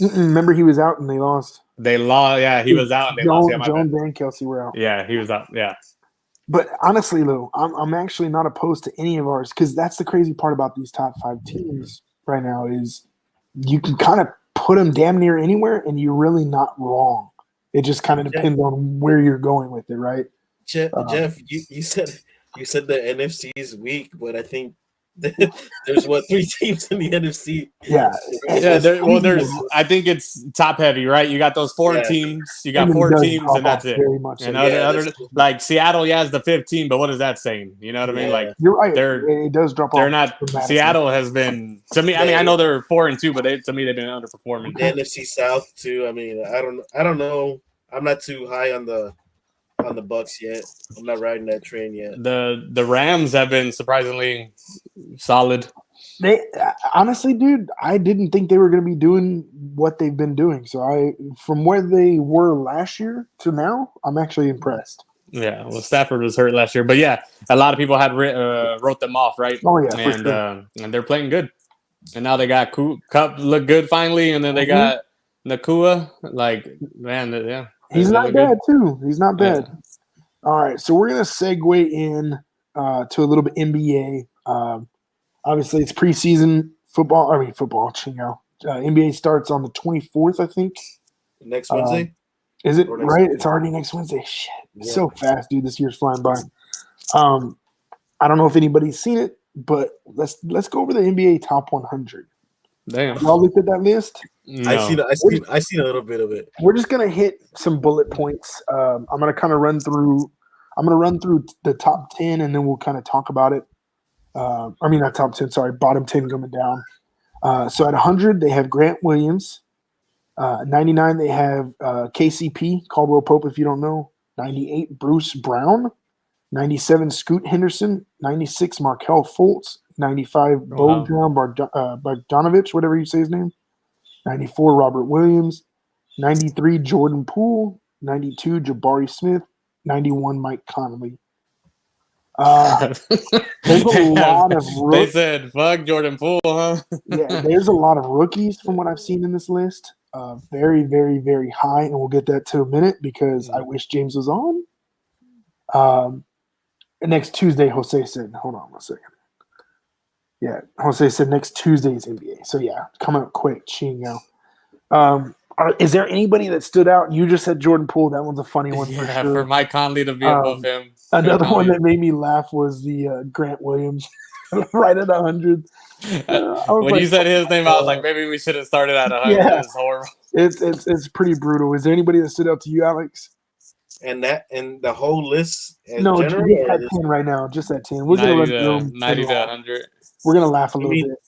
Remember, he was out and they lost. They lost. Yeah, he was out and they lost. Yeah, Jones and Kelsey were out. Yeah, he was out. Yeah. But honestly, Lou, I'm actually not opposed to any of ours because that's the crazy part about these top 5 teams right now is you can kind of put them damn near anywhere and you're really not wrong. It just kind of depends on where you're going with it, right? Jeff, you said the NFC is weak, but I think there's 3 teams in the NFC. Yeah. I think it's top heavy, right? You got those 4 teams. You got 4 teams, and that's it. Very much and other like Seattle, is the 5th team, but what is that saying? You know what I mean? Like you're right. It does drop off. They're not. Seattle has been to me. I mean, I know they're 4-2, but to me they've been underperforming. The NFC South too. I mean, I don't know. I'm not too high on the Bucks yet. I'm not riding that train yet. The Rams have been surprisingly solid. They honestly, dude, I didn't think they were going to be doing what they've been doing. So from where they were last year to now, I'm actually impressed. Yeah, well, Stafford was hurt last year, but yeah, a lot of people had wrote them off, right? Oh yeah, and they're playing good. And now they got Cup look good finally, and then they got Nakua. Like, man, yeah. He's not bad, too. He's not bad. Yeah. All right, so we're going to segue in to a little bit NBA. Obviously, it's preseason football. NBA starts on the 24th, I think. Next Wednesday? Is it right? Wednesday? It's already next Wednesday. Shit. It's so fast, dude. This year's flying by. I don't know if anybody's seen it, but let's go over the NBA top 100. Damn. Y'all looked at that list? No. I seen a little bit of it. We're just gonna hit some bullet points. I'm gonna kind of run through the top 10, and then we'll kind of talk about it. Not top 10. Sorry, bottom 10 coming down. So at 100, they have Grant Williams. 99, they have KCP, Caldwell Pope, if you don't know. 98, Bruce Brown. 97, Scoot Henderson. 96, Markelle Fultz. 95, Bojan Bogdanovic, whatever you say his name. 94, Robert Williams. 93, Jordan Poole. 92, Jabari Smith. 91, Mike Conley. There's a lot of rookies. They said, fuck Jordan Poole, huh? Yeah, there's a lot of rookies from what I've seen in this list. Very, very, very high, and we'll get that to a minute because I wish James was on. Next Tuesday, Jose said, hold on one second. Yeah, Jose said next Tuesday's NBA. So, yeah, coming up quick. Is there anybody that stood out? You just said Jordan Poole. That one's a funny one for sure. For Mike Conley to be above him. Another one that made me laugh was the Grant Williams right at 100. When you said his name, I was like, maybe we should have started at 100. Yeah. It's horrible. It's pretty brutal. Is there anybody that stood out to you, Alex? And the whole list no, just at 10 right now. Just at 10. We're going to run through 90 to 100. We're going to laugh a little bit.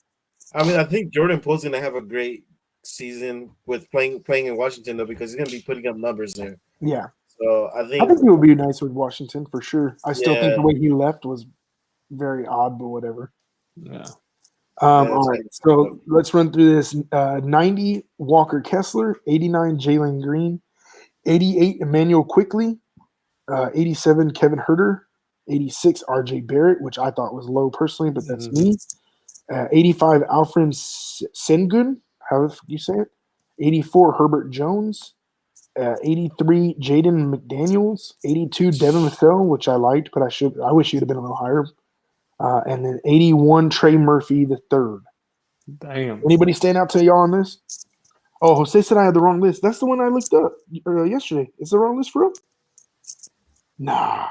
I think Jordan Poole's going to have a great season with playing in Washington though, because he's gonna be putting up numbers there. Yeah. So I I think think he would be nice with Washington for sure. I still think Yeah. the way he left was very odd, but whatever. Yeah. All right, so let's run through this. 90 Walker Kessler, 89 Jalen Green, 88 Emmanuel Quickly, 87 Kevin Herter, 86 RJ Barrett, which I thought was low personally, but that's me. 85 Alfred Sengun, however the fuck you say it. 84 Herbert Jones, 83 Jaden McDaniels, 82 Devin Vassell, which I liked, but I wish he'd have been a little higher. And then 81 Trey Murphy the third. Damn. Anybody stand out to y'all on this? Oh, Jose said I had the wrong list. That's the one I looked up yesterday. Is the wrong list for him? Nah.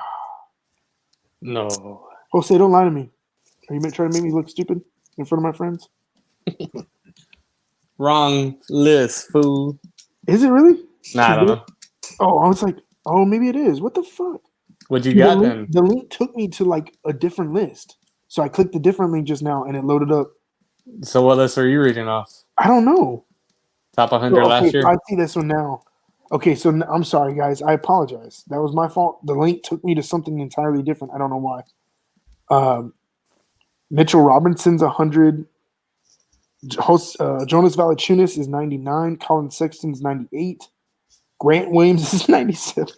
No. Jose, don't lie to me. Are you trying to make me look stupid in front of my friends? Wrong list, fool. Is it really? Nah, I don't know. Oh, I was like, oh, maybe it is. What the fuck? What you got then? The link took me to like a different list. So I clicked the different link just now and it loaded up. So what list are you reading off? I don't know. Top 100 last year? I see this one now. Okay, so I'm sorry, guys. I apologize. That was my fault. The link took me to something entirely different. I don't know why. Mitchell Robinson's 100. Jonas Valanciunas is 99. Colin Sexton's 98. Grant Williams is 97.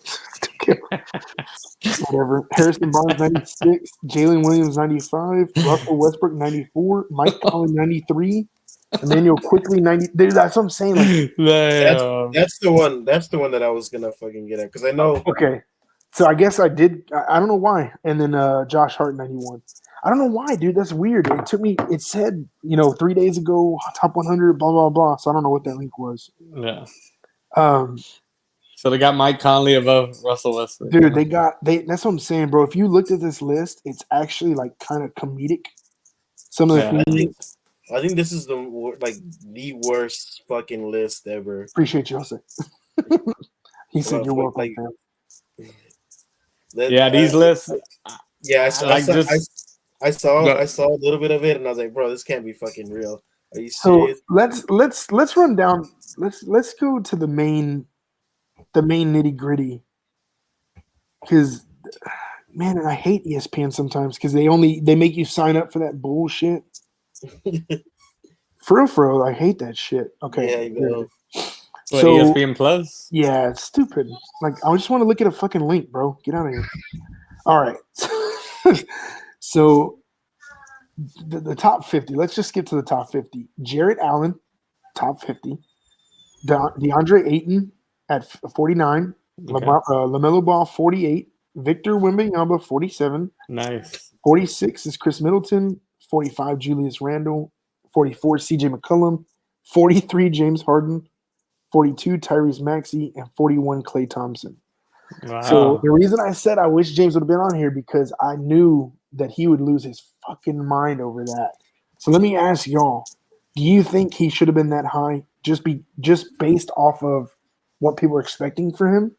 Whatever. Harrison Barnes 96. Jalen Williams 95. Russell Westbrook 94. Mike Conley 93. Emmanuel Quickly 90. Dude, that's what I'm saying. Like, that's the one. That's the one that I was gonna fucking get at because I know. Okay, so I guess I did. I don't know why. And then Josh Hart 91. I don't know why, dude. That's weird. It took me. It said 3 days ago top 100. Blah blah blah. So I don't know what that link was. Yeah. So they got Mike Conley above Russell Westbrook. Dude, that's what I'm saying, bro. If you looked at this list, it's actually like kind of comedic. Some of the things. I think this is the worst fucking list ever. Appreciate you, Jose. He said you're welcome. These lists. Yeah, I saw a little bit of it, and I was like, bro, this can't be fucking real. Are you serious? So let's run down. Let's go to the main nitty gritty. Because, man, I hate ESPN sometimes because they make you sign up for that bullshit. For real, I hate that shit. Okay. Yeah, you know. So ESPN Plus? Yeah, it's stupid. Like, I just want to look at a fucking link, bro. Get out of here. All right. So the top 50. Let's just skip to the top 50. Jarrett Allen, top 50. DeAndre Ayton at 49. Okay. LaMelo Ball, 48. Victor Wembanyama, 47. Nice. 46 is Chris Middleton. 45 Julius Randle. 44 CJ McCollum. 43 James Harden. 42 Tyrese Maxey. And 41 Klay Thompson. Wow. So the reason I said I wish James would have been on here because I knew that he would lose his fucking mind over that. So let me ask y'all, do you think he should have been that high just based off of what people are expecting for him?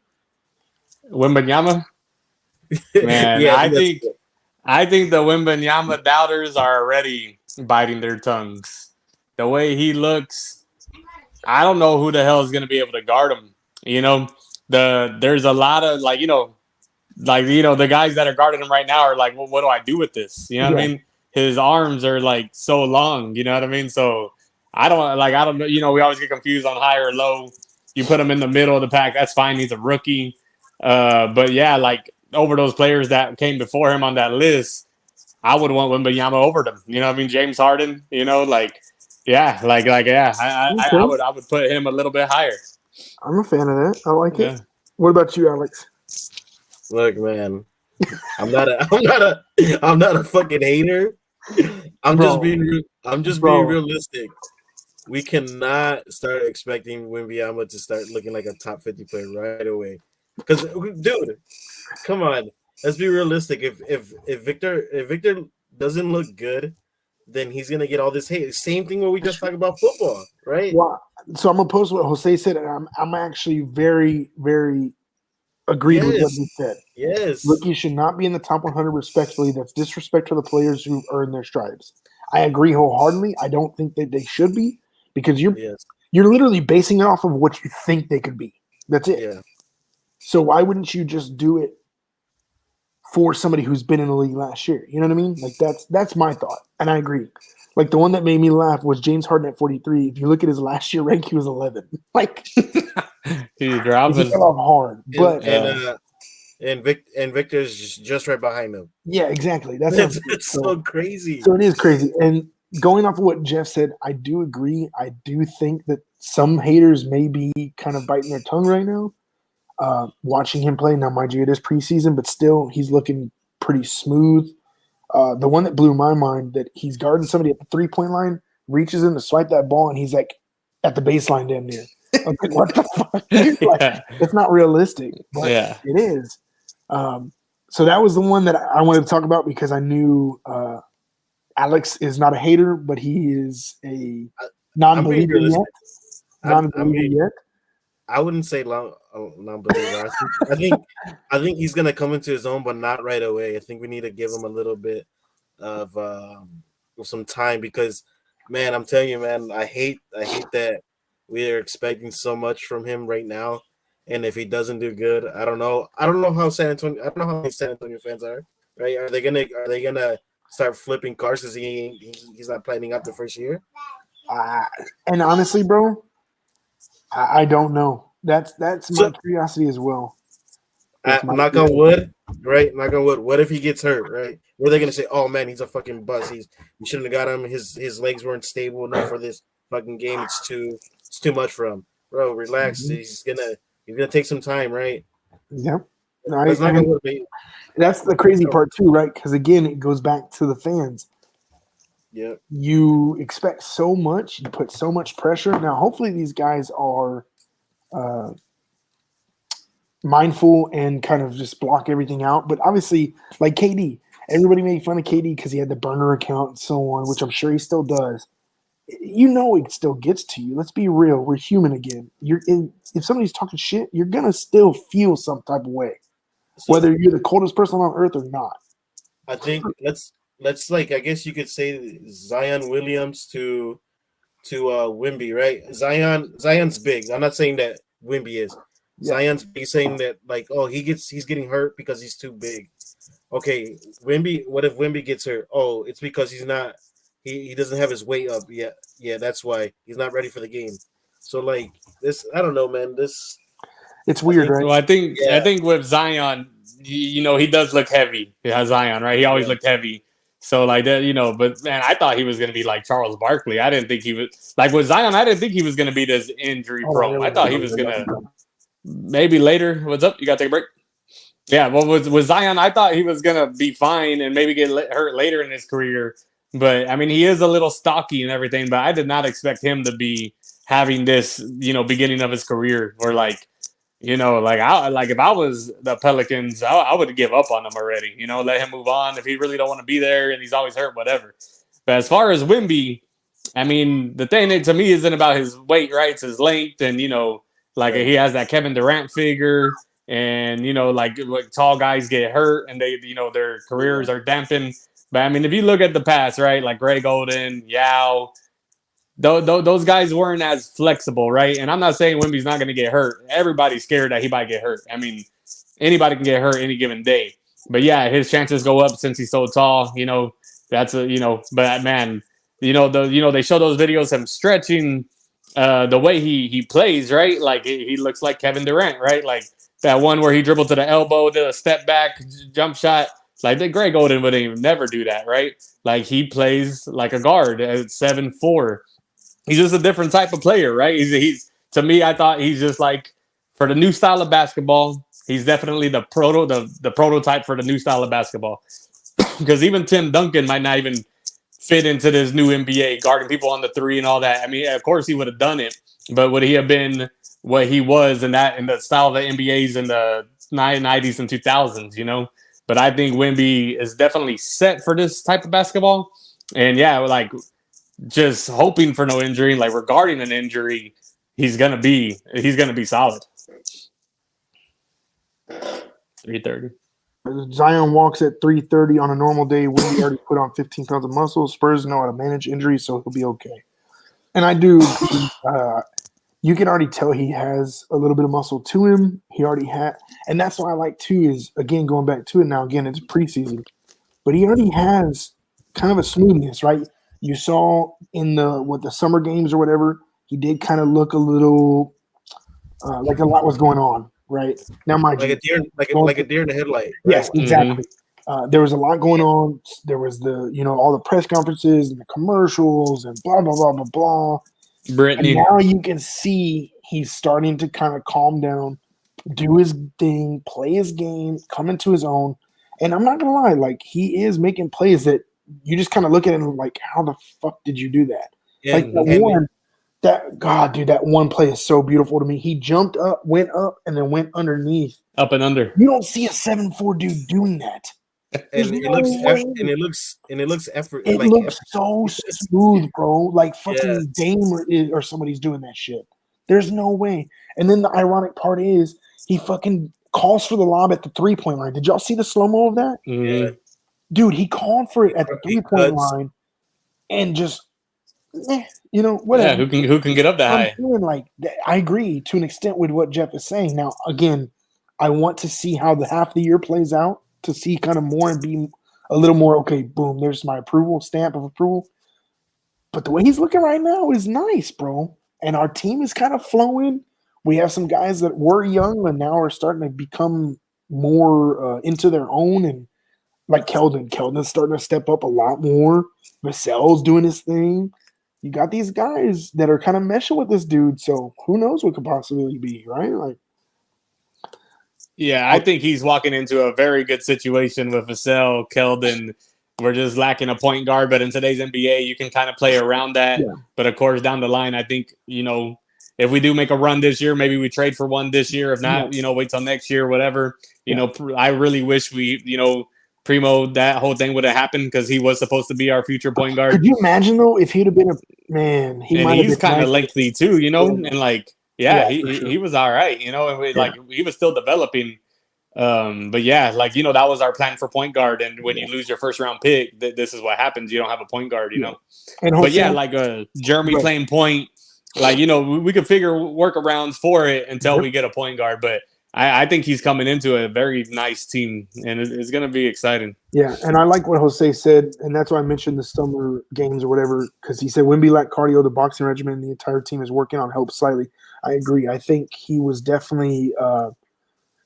Wembanyama? Man, yeah, I think the Wembanyama doubters are already biting their tongues. The way he looks, I don't know who the hell is going to be able to guard him. There's a lot of the guys that are guarding him right now are like, well, what do I do with this? You know what I mean? His arms are like so long. You know what I mean? So I don't know. We always get confused on high or low. You put him in the middle of the pack, that's fine. He's a rookie. But yeah, like over those players that came before him on that list, I would want Wembanyama over them. You know what I mean? James Harden, I would put him a little bit higher. I'm a fan of that. I like it. What about you, Alex? Look, man, I'm not a fucking hater. I'm just being realistic. We cannot start expecting Wembanyama to start looking like a top 50 player right away. Because, dude, come on, let's be realistic. If Victor doesn't look good, then he's gonna get all this hate. Same thing when we just talk about football, right? Well, so I'm gonna post what Jose said, and I'm actually very, very agreed with what he said. Yes, rookies should not be in the top 100 respectfully. That's disrespect to the players who earn their stripes. I agree wholeheartedly. I don't think that they should be because you're literally basing it off of what you think they could be. That's it. Yeah. So why wouldn't you just do it for somebody who's been in the league last year? You know what I mean? Like that's my thought, and I agree. Like the one that made me laugh was James Harden at 43. If you look at his last year rank, he was 11. Like he dropped he fell off hard, but and Victor's just right behind him. Yeah, exactly. It's so crazy. So it is crazy. And going off of what Jeff said, I do agree. I do think that some haters may be kind of biting their tongue right now. Watching him play, now mind you, it is preseason, but still he's looking pretty smooth. The one that blew my mind that he's guarding somebody at the 3-point line, reaches in to swipe that ball, and he's like at the baseline damn near. I'm like, what the fuck? Like, it's not realistic, but it is. So that was the one that I wanted to talk about because I knew Alex is not a hater, but he is a non-believer yet. I wouldn't say non-believer. I think he's gonna come into his own, but not right away. I think we need to give him a little bit of some time because, man, I'm telling you, man, I hate that we are expecting so much from him right now, and if he doesn't do good, I don't know how San Antonio. I don't know how many San Antonio fans are. Right? Are they gonna start flipping cars because he's not planning out the first year? And honestly, bro. I don't know. That's my curiosity as well. Knock on wood, right? Knock on wood. What if he gets hurt, right? What are they gonna say? Oh man, he's a fucking bust. We shouldn't have got him. His legs weren't stable enough for this fucking game. It's too much for him, bro. Relax. Mm-hmm. He's gonna take some time, right? Yeah. That's the crazy part too, right? Because again, it goes back to the fans. Yeah. You expect so much, you put so much pressure. Now, hopefully these guys are mindful and kind of just block everything out. But obviously, like KD, everybody made fun of KD because he had the burner account and so on, which I'm sure he still does. You know it still gets to you. Let's be real. We're human again. If somebody's talking shit, you're going to still feel some type of way, whether you're the coldest person on earth or not. I think let's I guess you could say Zion Williams to Wemby, right? Zion's big. I'm not saying that Wemby is. Yeah. Zion's big, saying that he's getting hurt because he's too big. Okay, Wemby. What if Wemby gets hurt? Oh, it's because he doesn't have his weight up yet. Yeah, that's why he's not ready for the game. So this, I don't know, man. It's weird, right? Well, I think with Zion, he does look heavy. Yeah, Zion, right? He always looked heavy. So that, but man, I thought he was going to be like Charles Barkley. I didn't think he was with Zion. I didn't think he was going to be this injury prone. I thought he was going to maybe later. What's up? You got to take a break? Yeah. Well, with Zion, I thought he was going to be fine and maybe get hurt later in his career. But I mean, he is a little stocky and everything, but I did not expect him to be having this, beginning of his career or if I was the Pelicans, I would give up on him already. Let him move on if he really don't want to be there and he's always hurt, whatever. But as far as Wemby, I mean, the thing to me isn't about his weight, right? It's his length, and he has that Kevin Durant figure, and tall guys get hurt and they, their careers are dampened. But I mean, if you look at the past, right, like Greg Oden, Yao. Those guys weren't as flexible, right? And I'm not saying Wemby's not going to get hurt. Everybody's scared that he might get hurt. I mean, anybody can get hurt any given day. But yeah, his chances go up since he's so tall. That's But man, they show those videos of him stretching the way he plays, right? Like he looks like Kevin Durant, right? Like that one where he dribbled to the elbow, did a step back jump shot. Like the Greg Oden would even never do that, right? Like he plays like a guard at 7'4". He's just a different type of player, right? He's to me, I thought he's just for the new style of basketball, he's definitely the prototype for the new style of basketball. Because even Tim Duncan might not even fit into this new NBA, guarding people on the three and all that. I mean, of course he would have done it, but would he have been what he was in the style of the NBAs in the 90s and 2000s, But I think Wemby is definitely set for this type of basketball. And yeah, just hoping for no injury, regarding an injury, he's gonna be solid. 3:30. Zion walks at 3:30 on a normal day. Wemby already put on 15 pounds of muscle. Spurs know how to manage injuries, so he'll be okay. And I do. you can already tell he has a little bit of muscle to him. He already had, and that's what I like too. Is again going back to it now. Again, it's preseason, but he already has kind of a smoothness, right? You saw in the summer games or whatever, he did kind of look a little like a lot was going on, right? Now, mind like you, a deer, like a deer in the headlight. yes, Right? exactly. There was a lot going on. There was all the press conferences and the commercials and blah blah blah blah blah. And Brittany. now you can see he's starting to kind of calm down, do his thing, play his game, come into his own. And I'm not gonna lie, like he is making plays that you just kind of look at him like, how the fuck did you do that? Like that one play is so beautiful to me. He jumped up, went up, and then went underneath. Up and under. You don't see a 7'4" dude doing that. And it looks effort. It like looks effort. so smooth, bro. Like fucking Yeah. Dame or somebody's doing that shit. There's no way. And then the ironic part is he fucking calls for the lob at the 3-point line. Did y'all see the slow-mo of that? Yeah. Dude, he called for it at the 3-point line and just whatever. Yeah, who can get up that I'm high? feeling like I agree to an extent with what Jeff is saying. Now, again, I want to see how the half of the year plays out to see kind of more and be a little more, okay, boom, there's my stamp of approval. But the way he's looking right now is nice, bro. And our team is kind of flowing. We have some guys that were young and now are starting to become more into their own. And like Keldon's starting to step up a lot more. Vassell's doing his thing. You got these guys that are kind of meshing with this dude. So who knows what could possibly be, right? Like, yeah, I think he's walking into a very good situation with Vassell, Keldon. We're just lacking a point guard, but in today's NBA, you can kind of play around that. Yeah. But of course, down the line, I think, if we do make a run this year, maybe we trade for one this year. If not, wait till next year, whatever. I really wish Primo, that whole thing would have happened because he was supposed to be our future point guard. Could you imagine though if he'd have been he's kind of lengthy too, and like he was all right, and he was still developing. But yeah, that was our plan for point guard. And when you lose your first round pick, this is what happens. You don't have a point guard, And But yeah, Jeremy playing point, we could figure workarounds for it until we get a point guard. But I think he's coming into a very nice team, and it's going to be exciting. Yeah, and I like what Jose said, and that's why I mentioned the summer games or whatever, because he said Wemby lacked cardio, the boxing regimen, and the entire team is working on help slightly. I agree. I think he was definitely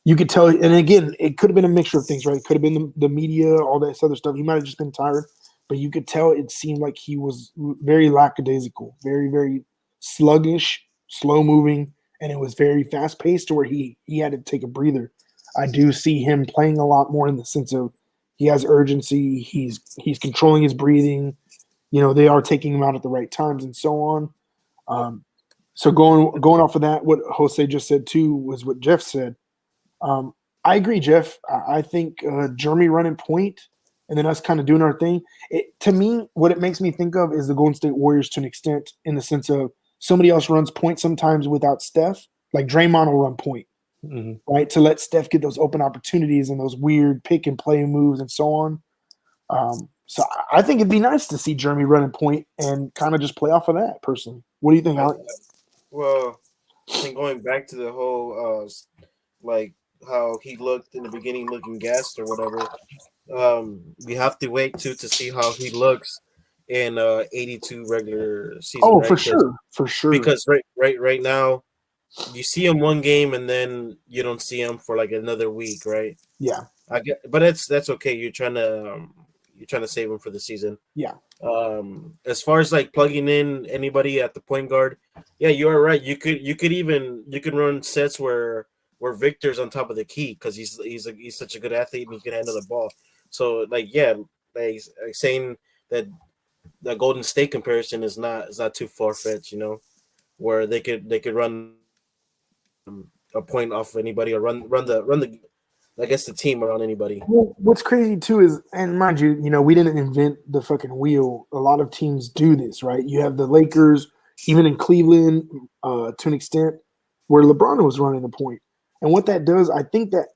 you could tell, and again, it could have been a mixture of things, right? It could have been the media, all that other stuff. He might have just been tired, but you could tell it seemed like he was very lackadaisical, very, very sluggish, slow-moving, and it was very fast-paced to where he had to take a breather. I do see him playing a lot more in the sense of he has urgency, he's controlling his breathing. They are taking him out at the right times and so on. So going off of that, what Jose just said too was what Jeff said. I agree, Jeff. I think Jeremy running point and then us kind of doing our thing. To me, what it makes me think of is the Golden State Warriors to an extent, in the sense of somebody else runs point sometimes without Steph. Like Draymond will run point, right, to let Steph get those open opportunities and those weird pick and play moves and so on. So I think it'd be nice to see Jeremy running point and kind of just play off of that. Personally, what do you think, Alex? Well, I think going back to the whole how he looked in the beginning, looking gassed or whatever. We have to wait to see how he looks in 82 regular season. Oh, right? for sure. Because right now, you see him one game and then you don't see him for like another week, right? Yeah, I get, but that's okay. You're trying to save him for the season. Yeah. As far as like plugging in anybody at the point guard, yeah, you are right. You could run sets where Victor's on top of the key because he's such a good athlete and he can handle the ball. So saying that the Golden State comparison is not too far fetched, where they could run a point off anybody or run the I guess the team around anybody. Well, what's crazy too is, and mind you, we didn't invent the fucking wheel. A lot of teams do this, right? You have the Lakers, even in Cleveland, to an extent, where LeBron was running the point. And what that does, I think that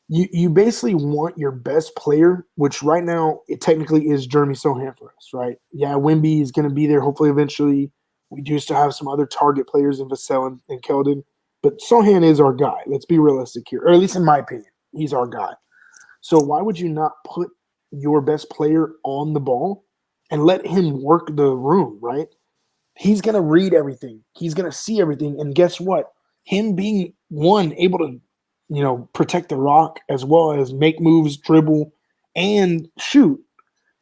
you basically want your best player, which right now it technically is Jeremy Sohan for us, right? Yeah, Wemby is going to be there hopefully eventually. We do still have some other target players in Vassell and Keldon, but Sohan is our guy. Let's be realistic here, or at least in my opinion, he's our guy. So why would you not put your best player on the ball and let him work the room, right? He's going to read everything. He's going to see everything. And guess what? Him being able to, protect the rock as well as make moves, dribble, and shoot,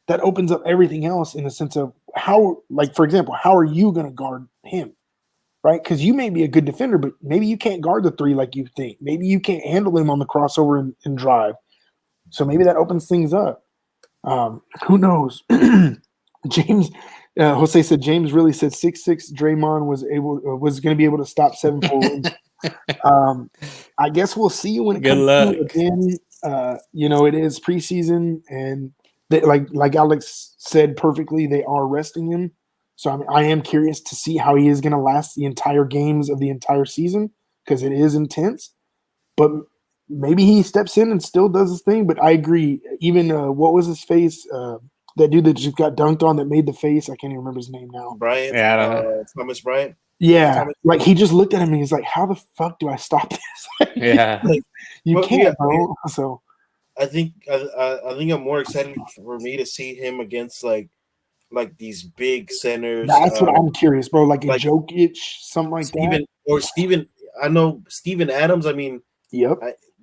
that opens up everything else in the sense of how, like, for example, how are you going to guard him, right? Because you may be a good defender, but maybe you can't guard the three like you think. Maybe you can't handle him on the crossover and drive. So maybe that opens things up. Who knows? James Jose said James really said 6'6" Draymond was going to be able to stop 7-4 wins. I guess we'll see when it Good comes luck. to it again. It is preseason, and they, like Alex said perfectly, they are resting him. So I am curious to see how he is going to last the entire games of the entire season because it is intense. But maybe he steps in and still does his thing. But I agree. Even what was his face? That dude that just got dunked on that made the face. I can't even remember his name now. Bryant. Yeah, I don't know. Thomas Bryant. Yeah, Thomas. like he just looked at him and he's like, "How the fuck do I stop this?" Yeah. Like, you Well, can't, yeah, bro. So I think I'm more excited for me to see him against like these big centers. that's what I'm curious, bro. Like a like Jokic, something like that. Steven. I know Steven Adams. I mean, Yep.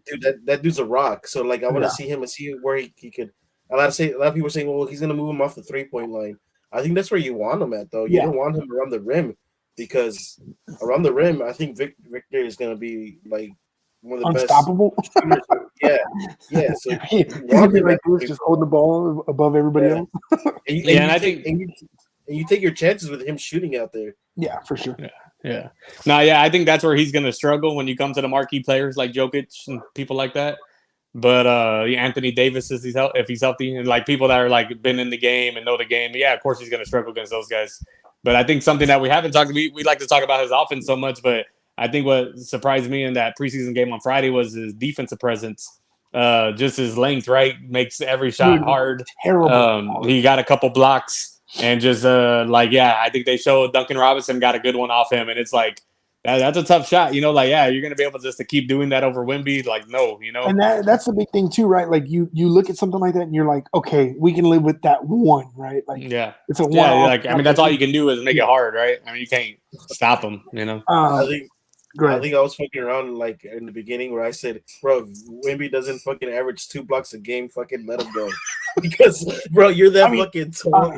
dude, that dude's a rock. So like, I want to Yeah. see him and see where he could. A lot of people are saying, well, he's gonna move him off the 3-point line. I think that's where you want him at, though. You Yeah. don't want him around the rim because around the rim, I think Victor is gonna be like one of the Unstoppable. best. Yeah. So He's gonna be like this, just holding the ball above everybody else. And you take your chances with him shooting out there. Yeah, for sure. Yeah. No, yeah, I think that's where he's going to struggle when you come to the marquee players like Jokic and people like that. But Anthony Davis, if he's healthy, and like people that are like been in the game and know the game, yeah, of course he's going to struggle against those guys. But I think something that we haven't talked, we like to talk about his offense so much, but I think what surprised me in that preseason game on Friday was his defensive presence. Just his length, right? Makes every shot hard. Terrible. He got a couple blocks and just I think they showed Duncan Robinson got a good one off him, and it's like that's a tough shot, you're gonna be able just to keep doing that over Wemby, like no, And that's the big thing too, right? Like you look at something like that and you're like, okay, we can live with that one, right? Like it's a one. Yeah, that's all you can do is make it hard, right? I mean, you can't stop them, I think I was fucking around like in the beginning where I said, bro, if Wemby doesn't fucking average 2 blocks a game, fucking let him go. Because, bro, you're that fucking tall.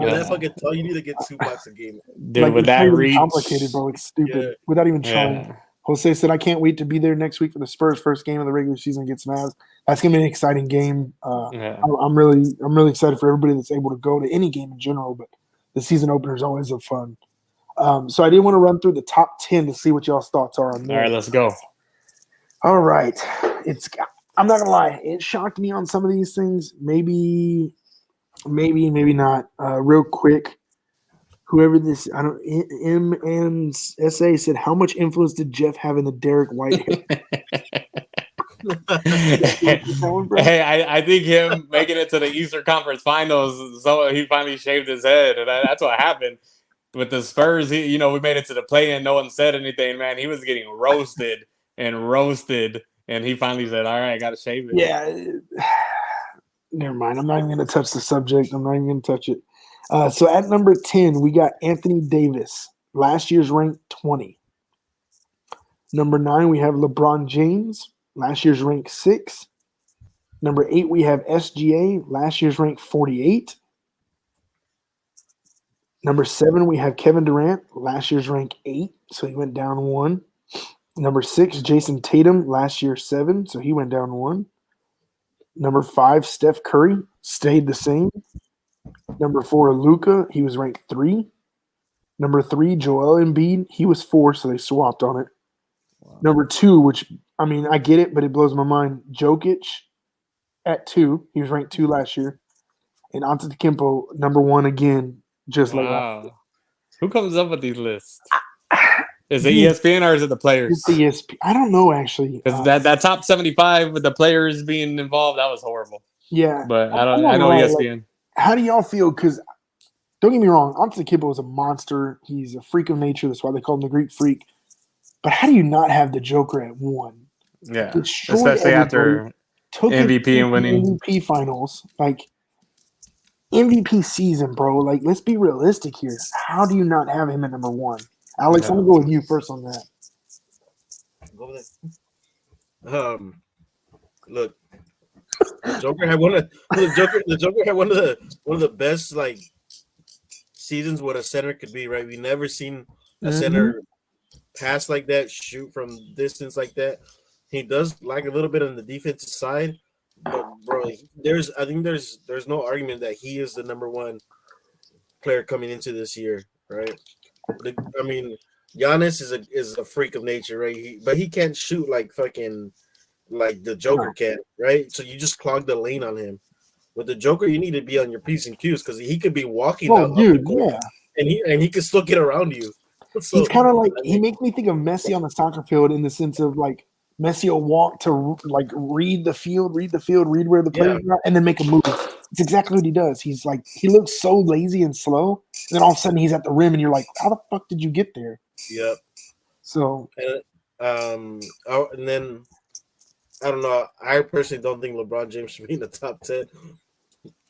You're that fucking tall. You need to get 2 blocks a game. Dude, like, with that reach. Complicated, bro. It's stupid. Without even trying. Yeah. Jose said, I can't wait to be there next week for the Spurs' first game of the regular season against Mavs. That's going to be an exciting game. I'm really excited for everybody that's able to go to any game in general, but the season opener is always a fun. So I did want to run through the top 10 to see what y'all's thoughts are on that. All right, let's go. All right. I'm not gonna lie, it shocked me on some of these things. Maybe not. Real quick, whoever this MNSA said, how much influence did Jeff have in the Derek White? Hey, I think him making it to the Eastern Conference Finals, so he finally shaved his head, and that's what happened. With the Spurs, we made it to the play-in. No one said anything, man. He was getting roasted, and he finally said, all right, I got to shave it. Yeah. Never mind. I'm not even going to touch the subject. I'm not even going to touch it. So at number 10, we got Anthony Davis. Last year's ranked 20. Number 9, we have LeBron James. Last year's ranked 6. Number 8, we have SGA. Last year's ranked 48. Number 7, we have Kevin Durant. Last year's ranked 8, so he went down 1. Number 6, Jason Tatum. Last year 7, so he went down 1. Number 5, Steph Curry. Stayed the same. Number 4, Luka. He was ranked 3. Number 3, Joel Embiid. He was 4, so they swapped on it. Wow. Number 2, which, I mean, I get it, but it blows my mind. Jokic at 2. He was ranked 2 last year. And Antetokounmpo, number 1 again. Just wow. Like who comes up with these lists? Is it ESPN or is it the players? It's the ESPN. I don't know, actually. Because that top 75 with the players being involved, that was horrible. Yeah. But I know ESPN. Like, how do y'all feel? Because don't get me wrong, Antetokounmpo is a monster. He's a freak of nature. That's why they call him the Greek Freak. But how do you not have the Joker at 1? Yeah, Destroyed especially everybody, after took MVP it and winning. MVP finals. Like, MVP season, bro. Like, let's be realistic here. How do you not have him at number 1? Alex, I'm going to go with you first on that. Go with it. Look, the Joker had one of the best like seasons what a center could be, right? We never seen a center pass like that, shoot from distance like that. He does lack a little bit on the defensive side, but bro, I think there's no argument that he is the number 1 player coming into this year, right? I mean, Giannis is a freak of nature, right? But he can't shoot like fucking like the Joker can, right? So you just clog the lane on him. With the Joker, you need to be on your P's and Q's because he could be walking out dude, the court, and he could still get around you. So, he's kind of like he makes me think of Messi on the soccer field in the sense of like Messi will walk to like read the field, read where the players are, and then make a move. It's exactly what he does. He's like he looks so lazy and slow, and then all of a sudden he's at the rim, and you're like, how the fuck did you get there? Yep. So, and then I don't know. I personally don't think LeBron James should be in the top 10.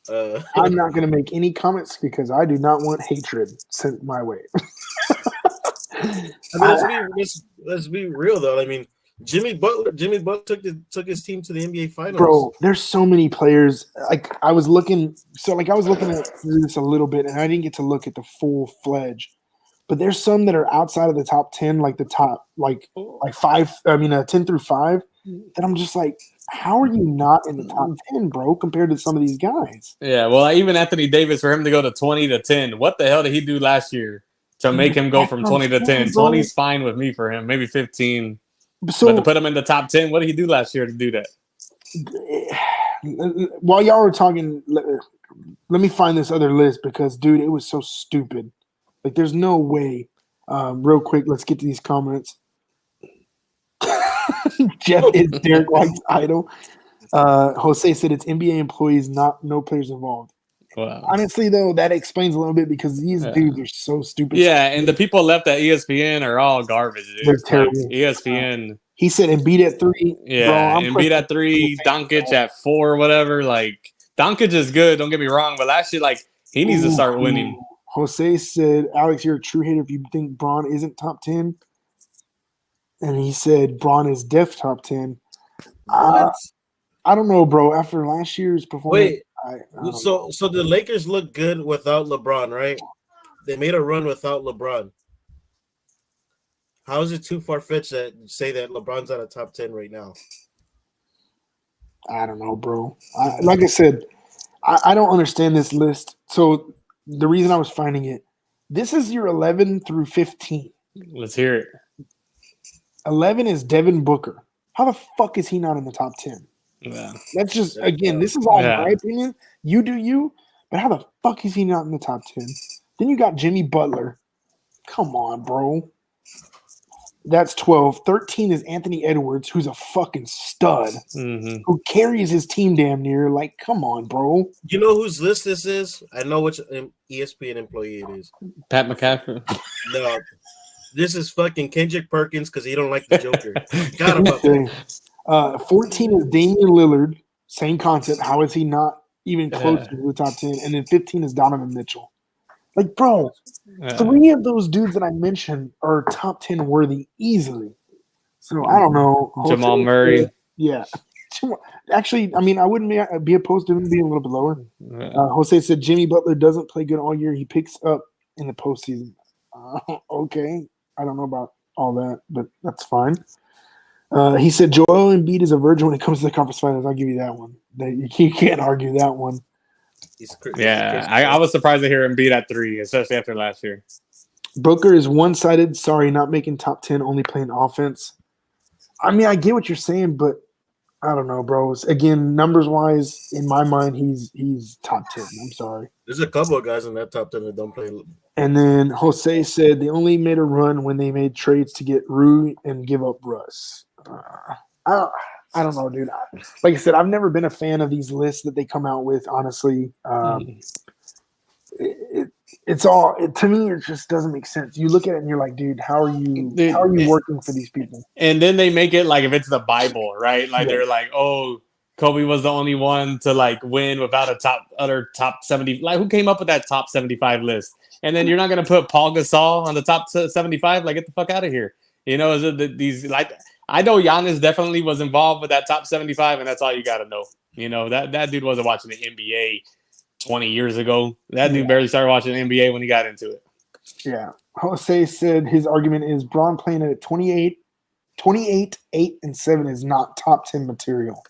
I'm not going to make any comments because I do not want hatred sent my way. I mean, let's be real though. I mean, Jimmy Butler took his team to the NBA Finals. Bro, there's so many players. Like I was looking at this a little bit, and I didn't get to look at the full fledged. But there's some that are outside of the top 10, like the top like 5. I mean, 10 through 5. That I'm just like, how are you not in the top 10, bro? Compared to some of these guys. Yeah, well, even Anthony Davis, for him to go to 20 to 10, what the hell did he do last year to make him go from 20 to 10? 20's fine with me for him, maybe 15. So, but to put him in the top 10, what did he do last year to do that? While y'all were talking, let me find this other list because, dude, it was so stupid. Like, there's no way. Real quick, let's get to these comments. Jeff is Derek White's idol. Jose said it's NBA employees, no players involved. Wow. Honestly, though, that explains a little bit because these dudes are so stupid. Yeah, and the people left at ESPN are all garbage. Dude. They're terrible. Like ESPN. He said Embiid at 3. Yeah, Embiid at 3, Doncic at 4, whatever. Like, Doncic is good, don't get me wrong, but last year, like, he needs to start winning. Jose said, Alex, you're a true hater if you think Bron isn't top 10. And he said Bron is def top 10. I don't know, bro. After last year's performance, so the Lakers look good without LeBron, right? They made a run without LeBron. How is it too far-fetched to say that LeBron's at a top 10 right now? I don't know, bro. Like I said, I don't understand this list. So the reason I was finding it, this is your 11 through 15. Let's hear it. 11 is Devin Booker. How the fuck is he not in the top 10? Yeah. That's just, again, this is all my opinion. You do you, but how the fuck is he not in the top 10? Then you got Jimmy Butler. Come on, bro. That's 12. 13 is Anthony Edwards, who's a fucking stud, who carries his team damn near. Like, come on, bro. You know whose list this is? I know which ESPN employee it is. Pat McCaffrey. No. This is fucking Kendrick Perkins because he don't like the Joker. Got him up. 14 is Damian Lillard. Same concept. How is he not even close to the top 10? And then 15 is Donovan Mitchell. Like, bro, 3 of those dudes that I mentioned are top 10 worthy easily. So I don't know. Jamal Murray. Yeah. Actually, I mean, I wouldn't be opposed to him being a little bit lower. Jose said Jimmy Butler doesn't play good all year. He picks up in the postseason. Okay. I don't know about all that, but that's fine. He said Joel Embiid is a virgin when it comes to the conference finals. I'll give you that one. You can't argue that one. I was surprised to hear Embiid at 3, especially after last year. Booker is one-sided. Sorry, not making top 10, only playing offense. I mean, I get what you're saying, but I don't know, bros. Again, numbers-wise, in my mind, he's top 10. I'm sorry. There's a couple of guys in that top 10 that don't play. And then Jose said they only made a run when they made trades to get Rui and give up Russ. I don't know, dude. Like I said, I've never been a fan of these lists that they come out with, honestly. It's all to me. It just doesn't make sense. You look at it and you're like, dude, how are you working for these people? And then they make it like if it's the Bible, right? Like they're like, oh, Kobe was the only one to like win without a top 70. Like who came up with that top 75 list? And then you're not gonna put Paul Gasol on the top 75? Like get the fuck out of here. You know, is it these like I know Giannis definitely was involved with that top 75, and that's all you gotta know. You know, that dude wasn't watching the NBA 20 years ago. That dude barely started watching the NBA when he got into it. Yeah. Jose said his argument is Bron playing at 28, 8, and 7 is not top 10 material.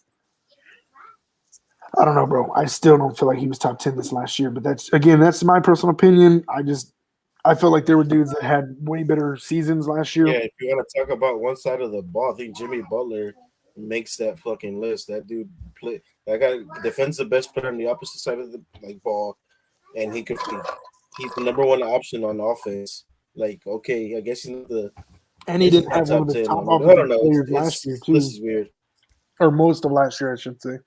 I don't know, bro. I still don't feel like he was top 10 this last year, but that's my personal opinion. I feel like there were dudes that had way better seasons last year. Yeah, if you want to talk about one side of the ball, I think Jimmy Butler makes that fucking list. That dude defends the best player on the opposite side of the ball, and he's the number one option on offense. Like, okay, I guess he's not the. And he didn't have one of the top offensive players last year too. This is weird, or most of last year, I should say.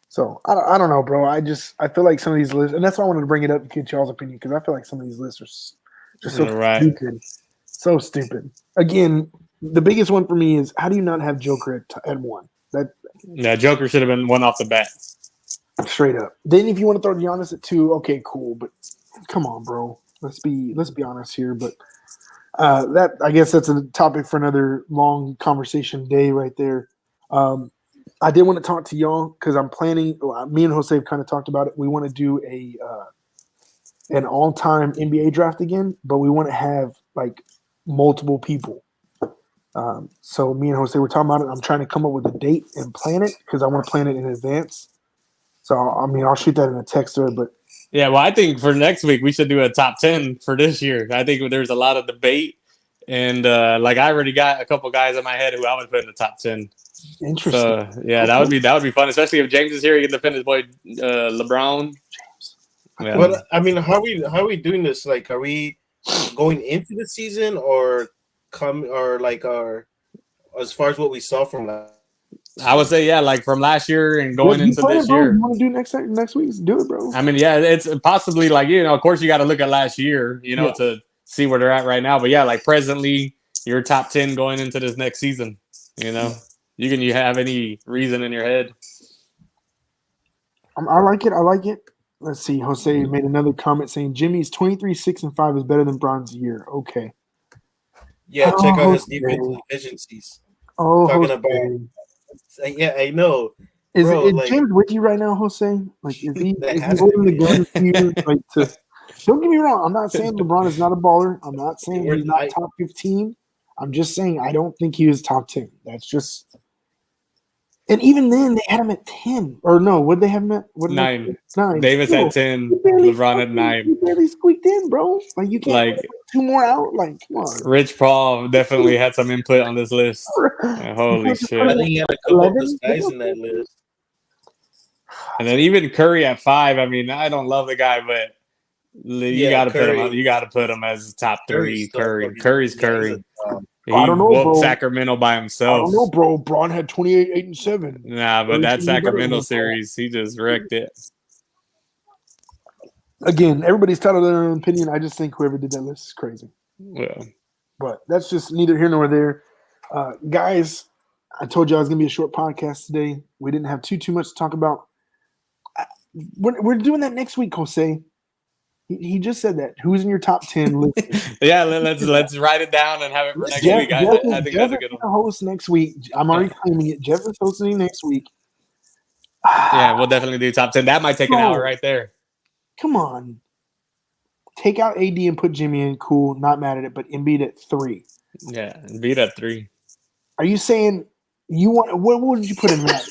So I don't know, bro. I feel like some of these lists, and that's why I wanted to bring it up and get y'all's opinion because I feel like some of these lists are just so stupid, so stupid. Again, the biggest one for me is how do you not have Joker at 1? Joker should have been one off the bat. Straight up. Then if you want to throw Giannis at 2, okay, cool. But come on, bro. Let's be honest here. But that I guess that's a topic for another long conversation day right there. I did want to talk to y'all because I'm planning. Me and Jose have kind of talked about it. We want to do an all-time NBA draft again, but we want to have like multiple people. So me and Jose were talking about it. I'm trying to come up with a date and plan it because I want to plan it in advance. So I mean, I'll shoot that in a text there. But yeah, well, I think for next week we should do a top 10 for this year. I think there's a lot of debate, and I already got a couple guys in my head who I would put in the top 10. Interesting. So, yeah, that would be fun, especially if James is here. He can defend his boy LeBron. Yeah. Well, I mean, how are we doing this? Like, are we going into the season or as far as what we saw from last? I would say like from last year and going into this year. You want to do next week? Do it, bro. I mean, yeah, it's possibly of course you got to look at last year, to see where they're at right now. But yeah, like presently, your top 10 going into this next season. You have any reason in your head? I like it. Let's see. Jose made another comment saying Jimmy's 23, 6, and 5 is better than Bron's year. Okay. Yeah, check out his defensive efficiencies. Talking about. Yeah, I know. Is James with you right now, Jose? Like, is he holding the gun to you? Don't get me wrong. I'm not saying LeBron is not a baller. I'm not saying he's not top 15. I'm just saying I don't think he was top 10. That's just. And even then, they had him at 10. Or no, what did they have him at? 9. 9. Davis at 10. LeBron at 9. You barely squeaked in, bro. Like, you can't put 2 more out. Like, come on. Rich Paul definitely had some input on this list. Holy shit. I think he had a couple of those guys in that list. And then even Curry at 5. I mean, I don't love the guy, but you got to put him. You got to put him as top 3. Curry's Curry. He whooped Sacramento by himself. I don't know, bro. Bron had 28, 8, and 7. Nah, but that Sacramento series, he just wrecked it. Again, everybody's entitled to their own opinion. I just think whoever did that list is crazy. Yeah. But that's just neither here nor there. Guys, I told you I was going to be a short podcast today. We didn't have too much to talk about. We're doing that next week, Jose. He just said that. Who's in your top 10 list? Yeah, let's write it down and have it for next week. I think that's a good one. Host next week. I'm already claiming it. Jeff is hosting next week. Yeah, we'll definitely do top 10. That might take an hour right there. Come on. Take out AD and put Jimmy in. Cool. Not mad at it, but Embiid at 3. Yeah, Embiid at 3. Are you saying you want? What would you put him at?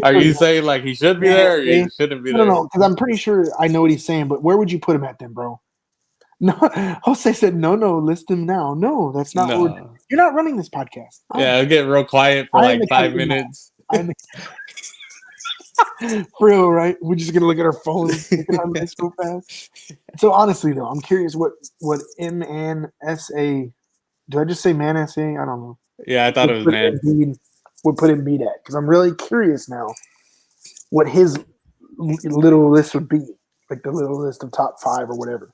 Are you saying like he should be there or he shouldn't be there? No, because I'm pretty sure I know what he's saying, but where would you put him at then, bro? No, Jose said, no, list him now. No, that's not what you're not running this podcast. Yeah, I'll get real quiet for like 5 minutes. For real, right? We're just gonna look at our phones so fast. So honestly though, I'm curious what MNSA. Did I just say man SA? I don't know. Yeah, I thought it was man. Would put Embiid at because I'm really curious now what his little list would be. like the little list of top 5 or whatever.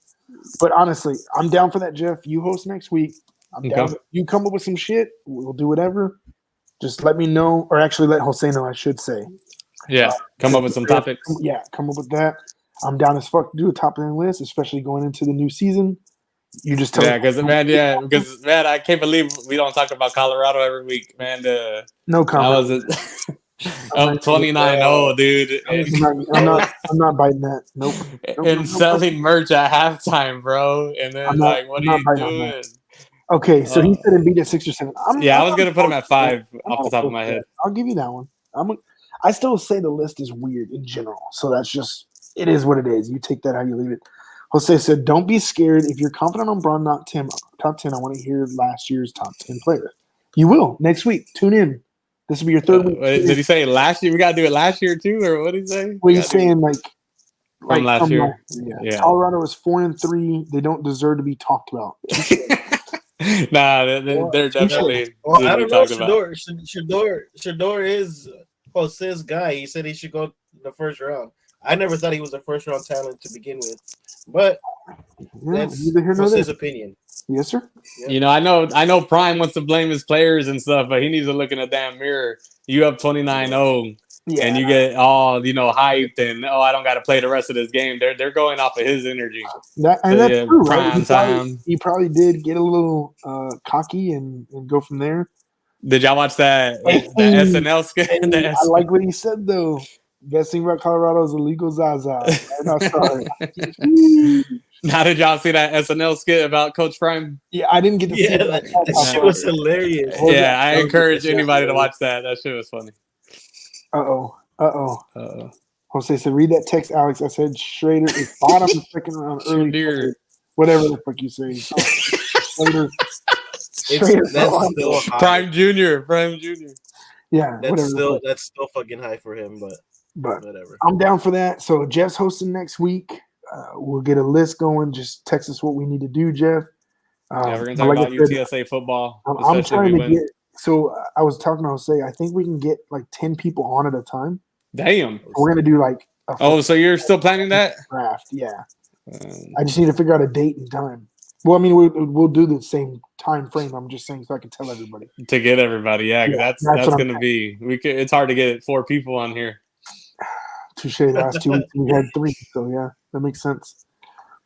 But honestly, I'm down for that, Jeff. You host next week. I'm down. You come up with some shit. We'll do whatever. Just let me know, or actually let Jose know, I should say. Yeah, come up with some topics. Yeah, come up with that. I'm down as fuck to do a top 10 list, especially going into the new season. You just tell because I can't believe we don't talk about Colorado every week, man. No comment. That was it. 29-0, dude. I'm not biting that. Nope. And selling merch at halftime, bro. And then what are you doing? Okay, so he said Embiid at 6 or 7. I was gonna put him at 5 off the top of my head. I'll give you that one. I still say the list is weird in general, so that's just it is what it is. You take that how you leave it. Jose said, "Don't be scared. If you're confident on Bron, not Tim, top 10. I want to hear last year's top 10 player. You will next week. Tune in. This will be your third week. Did he say last year? We gotta do it last year too, or what did he say? Well, he's saying from last year. Yeah. Colorado is 4-3. They don't deserve to be talked about. Nah, they're definitely. Well, I don't know. Shador is Jose's guy. He said he should go the first round. I never thought he was a first round talent to begin with, but that's Jose's opinion. Yes, sir. Yeah. I know Prime wants to blame his players and stuff, but he needs to look in the damn mirror. You up 29-0, and you get all hyped, and I don't got to play the rest of this game. They're going off of his energy. That's true. Prime time. He probably did get a little cocky and go from there. Did y'all watch that SNL skit? I like what he said though. Best thing about Colorado is illegal Zaza. I'm sorry. Now, did y'all see that SNL skit about Coach Prime? Yeah, I didn't get to see that. That shit was hilarious. Yeah, I encourage anybody to watch that. That shit was funny. Uh-oh. Jose said, read that text, Alex. I said Schrader is bottom of the second round early. Whatever the fuck you say. Schrader. Prime Junior. Yeah, that's still fucking high for him, but whatever. I'm down for that. So Jeff's hosting next week. We'll get a list going. Just text us what we need to do, Jeff. We're gonna talk about UTSA football. I'm trying to get. So I was talking to Jose. I think we can get like 10 people on at a time. Damn. We're gonna do like. So you're still planning that draft? Yeah. I just need to figure out a date and time. Well, I mean, we'll do the same time frame. I'm just saying so I can tell everybody. To get everybody, that's going to be. It's hard to get 4 people on here. Touche. The last 2 weeks we had 3, so yeah, that makes sense.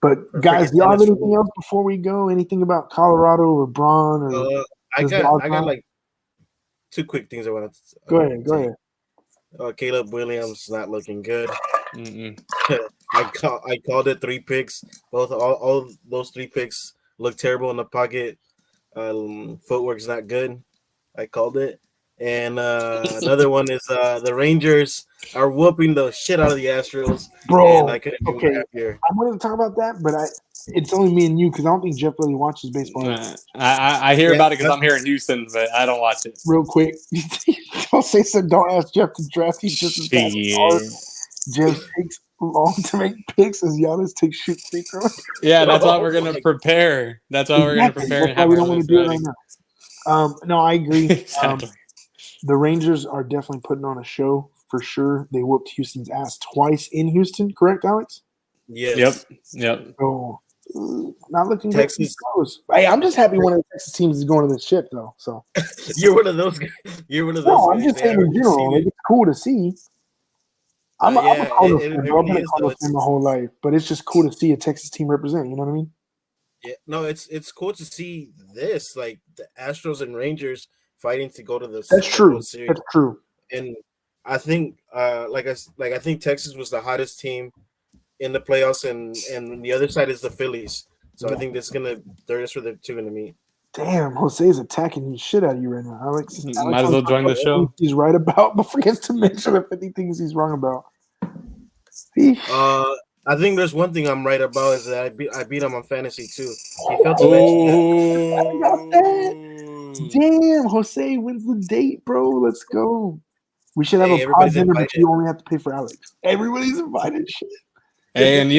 But guys, do y'all have anything else before we go? Anything about Colorado or Bron or? I got like 2 quick things I want to. Go ahead. Caleb Williams not looking good. I called it 3 picks. All those 3 picks look terrible in the pocket. Footwork's not good. I called it. And another one is the Rangers are whooping the shit out of the Astros. Bro, I couldn't be happier. I'm going to talk about that, but it's only me and you because I don't think Jeff really watches baseball. I hear about it because I'm here in Houston, but I don't watch it. Real quick, Jose said don't ask Jeff to draft. He's just as fast as hard. Jeff takes long to make picks as Giannis takes shoot free throws. Yeah, that's why we're going to prepare. That's why we're going to prepare. That's why we don't want to do it right now. No, I agree. Exactly. The Rangers are definitely putting on a show for sure. They whooped Houston's ass twice in Houston, correct, Alex? Yes. Yep. So, not looking Texas close. Hey, I'm just happy one of the Texas teams is going to the ship, though. So you're one of those guys. No, I'm just saying in general. It's cool to see. I'm a Cardinals fan. I've been a Cardinals fan my whole life, but it's just cool to see a Texas team represent. You know what I mean? Yeah. No, it's cool to see this, like the Astros and Rangers fighting to go to the. That's true. Series. That's true. And I think, I think Texas was the hottest team in the playoffs, and the other side is the Phillies. So I think that's they're just for the 2 going to meet. Damn, Jose is attacking the shit out of you right now, Alex. Might as well join the show. He's right about, but forgets to mention the 50 things he's wrong about. I think there's one thing I'm right about is that I beat him on fantasy too. He failed to mention that. Damn, Jose wins the date, bro. Let's go. We should have a pod dinner, but you only have to pay for Alex. Everybody's invited. Shit. Hey, and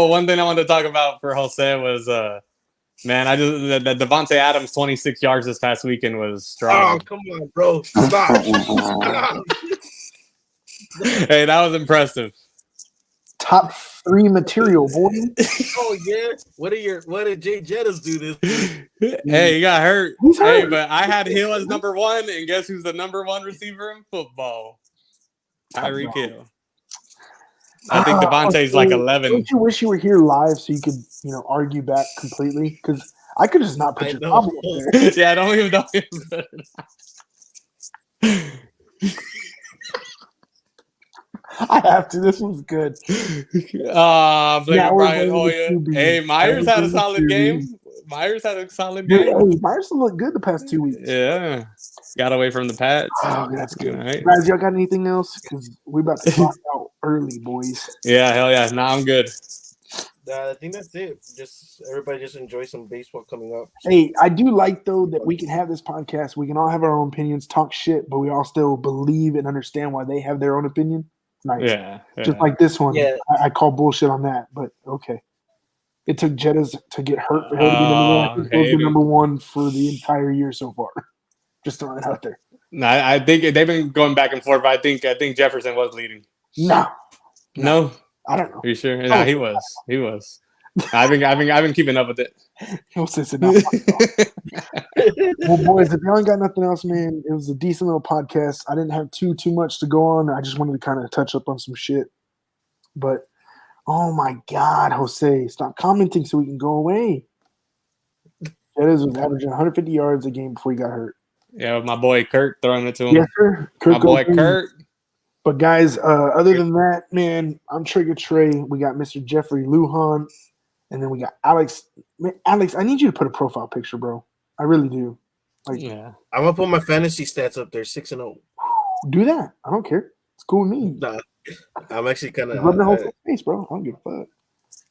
one thing I wanted to talk about for Jose was, man, the Devontae Adams 26 yards this past weekend was strong. Oh, come on, bro. Stop. Hey, that was impressive. top 3 material, boy. Oh yeah. What did Jay Jettas do this? Hey, he got hurt. He's hurt. Hey, but I had Hill as number 1, and guess who's the number 1 receiver in football? Tyreek Hill. I think Devontae's like 11. Don't you wish you were here live so you could, argue back completely? Because I could just not put your comment up there. Yeah, I don't even know. I have to. This one's good. Brian Hoyer. Hey, Myers had a solid game. Myers had a solid game. Hey, Myers looked good the past 2 weeks. Yeah. Got away from the Pats. Oh, that's good. Right. Guys, y'all got anything else? Because we're about to clock out early, boys. Yeah, hell yeah. Nah, I'm good. I think that's it. Just everybody just enjoy some baseball coming up. Hey, I do like, though, that we can have this podcast. We can all have our own opinions, talk shit, but we all still believe and understand why they have their own opinion. Nice. Yeah. Just like this one. Yeah. I call bullshit on that, but okay. It took Jettas to get hurt for him to be number 1. I think he'll be number 1 for the entire year so far. Just throwing it out there. No, I think they've been going back and forth. But I think Jefferson was leading. No. I don't know. Are you sure? No, he was. I've been keeping up with it. He'll say it. Well, boys, if y'all ain't got nothing else, man, it was a decent little podcast. I didn't have too much to go on. I just wanted to kind of touch up on some shit. But oh my God, Jose, stop commenting so we can go away. That was averaging 150 yards a game before he got hurt. Yeah, with my boy Kurt throwing it to him. Yes, sir. My boy Kurt. But guys, other than that, man, I'm Trigger Trey. We got Mr. Jeffrey Lujan, and then we got Alex. Man, Alex, I need you to put a profile picture, bro. I really do. Yeah. I'm gonna put my fantasy stats up there, 6-0. Do that. I don't care. It's cool with me. Nah, I'm actually kind of rubbing the whole face, bro. I don't give a fuck.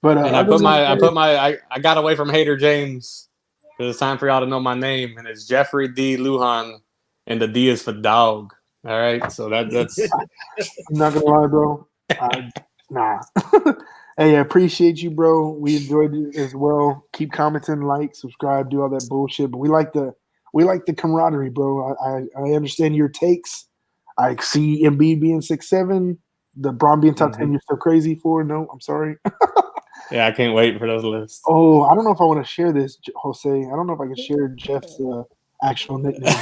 But I got away from Hater James because it's time for y'all to know my name, and it's Jeffrey D. Lujan, and the D is for dog. All right, so that's. I'm not gonna lie, bro. Nah. Hey, I appreciate you, bro. We enjoyed it as well. Keep commenting, like, subscribe, do all that bullshit. But we like the camaraderie, bro. I understand your takes. I see Embiid being 6'7", the Bron being top 10. You're so crazy for. No, I'm sorry. Yeah, I can't wait for those lists. Oh, I don't know if I want to share this, Jose. I don't know if I can share Jeff's actual nickname.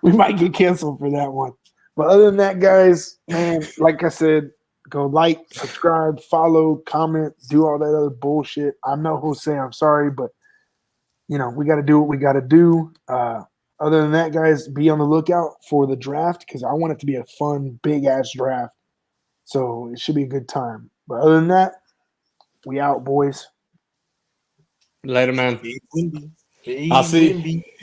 We might get canceled for that one. But other than that, guys, man, like I said, go like, subscribe, follow, comment, do all that other bullshit. I'm no Jose. I'm sorry, but, we got to do what we got to do. Other than that, guys, be on the lookout for the draft because I want it to be a fun, big-ass draft. So it should be a good time. But other than that, we out, boys. Later, man. I'll see.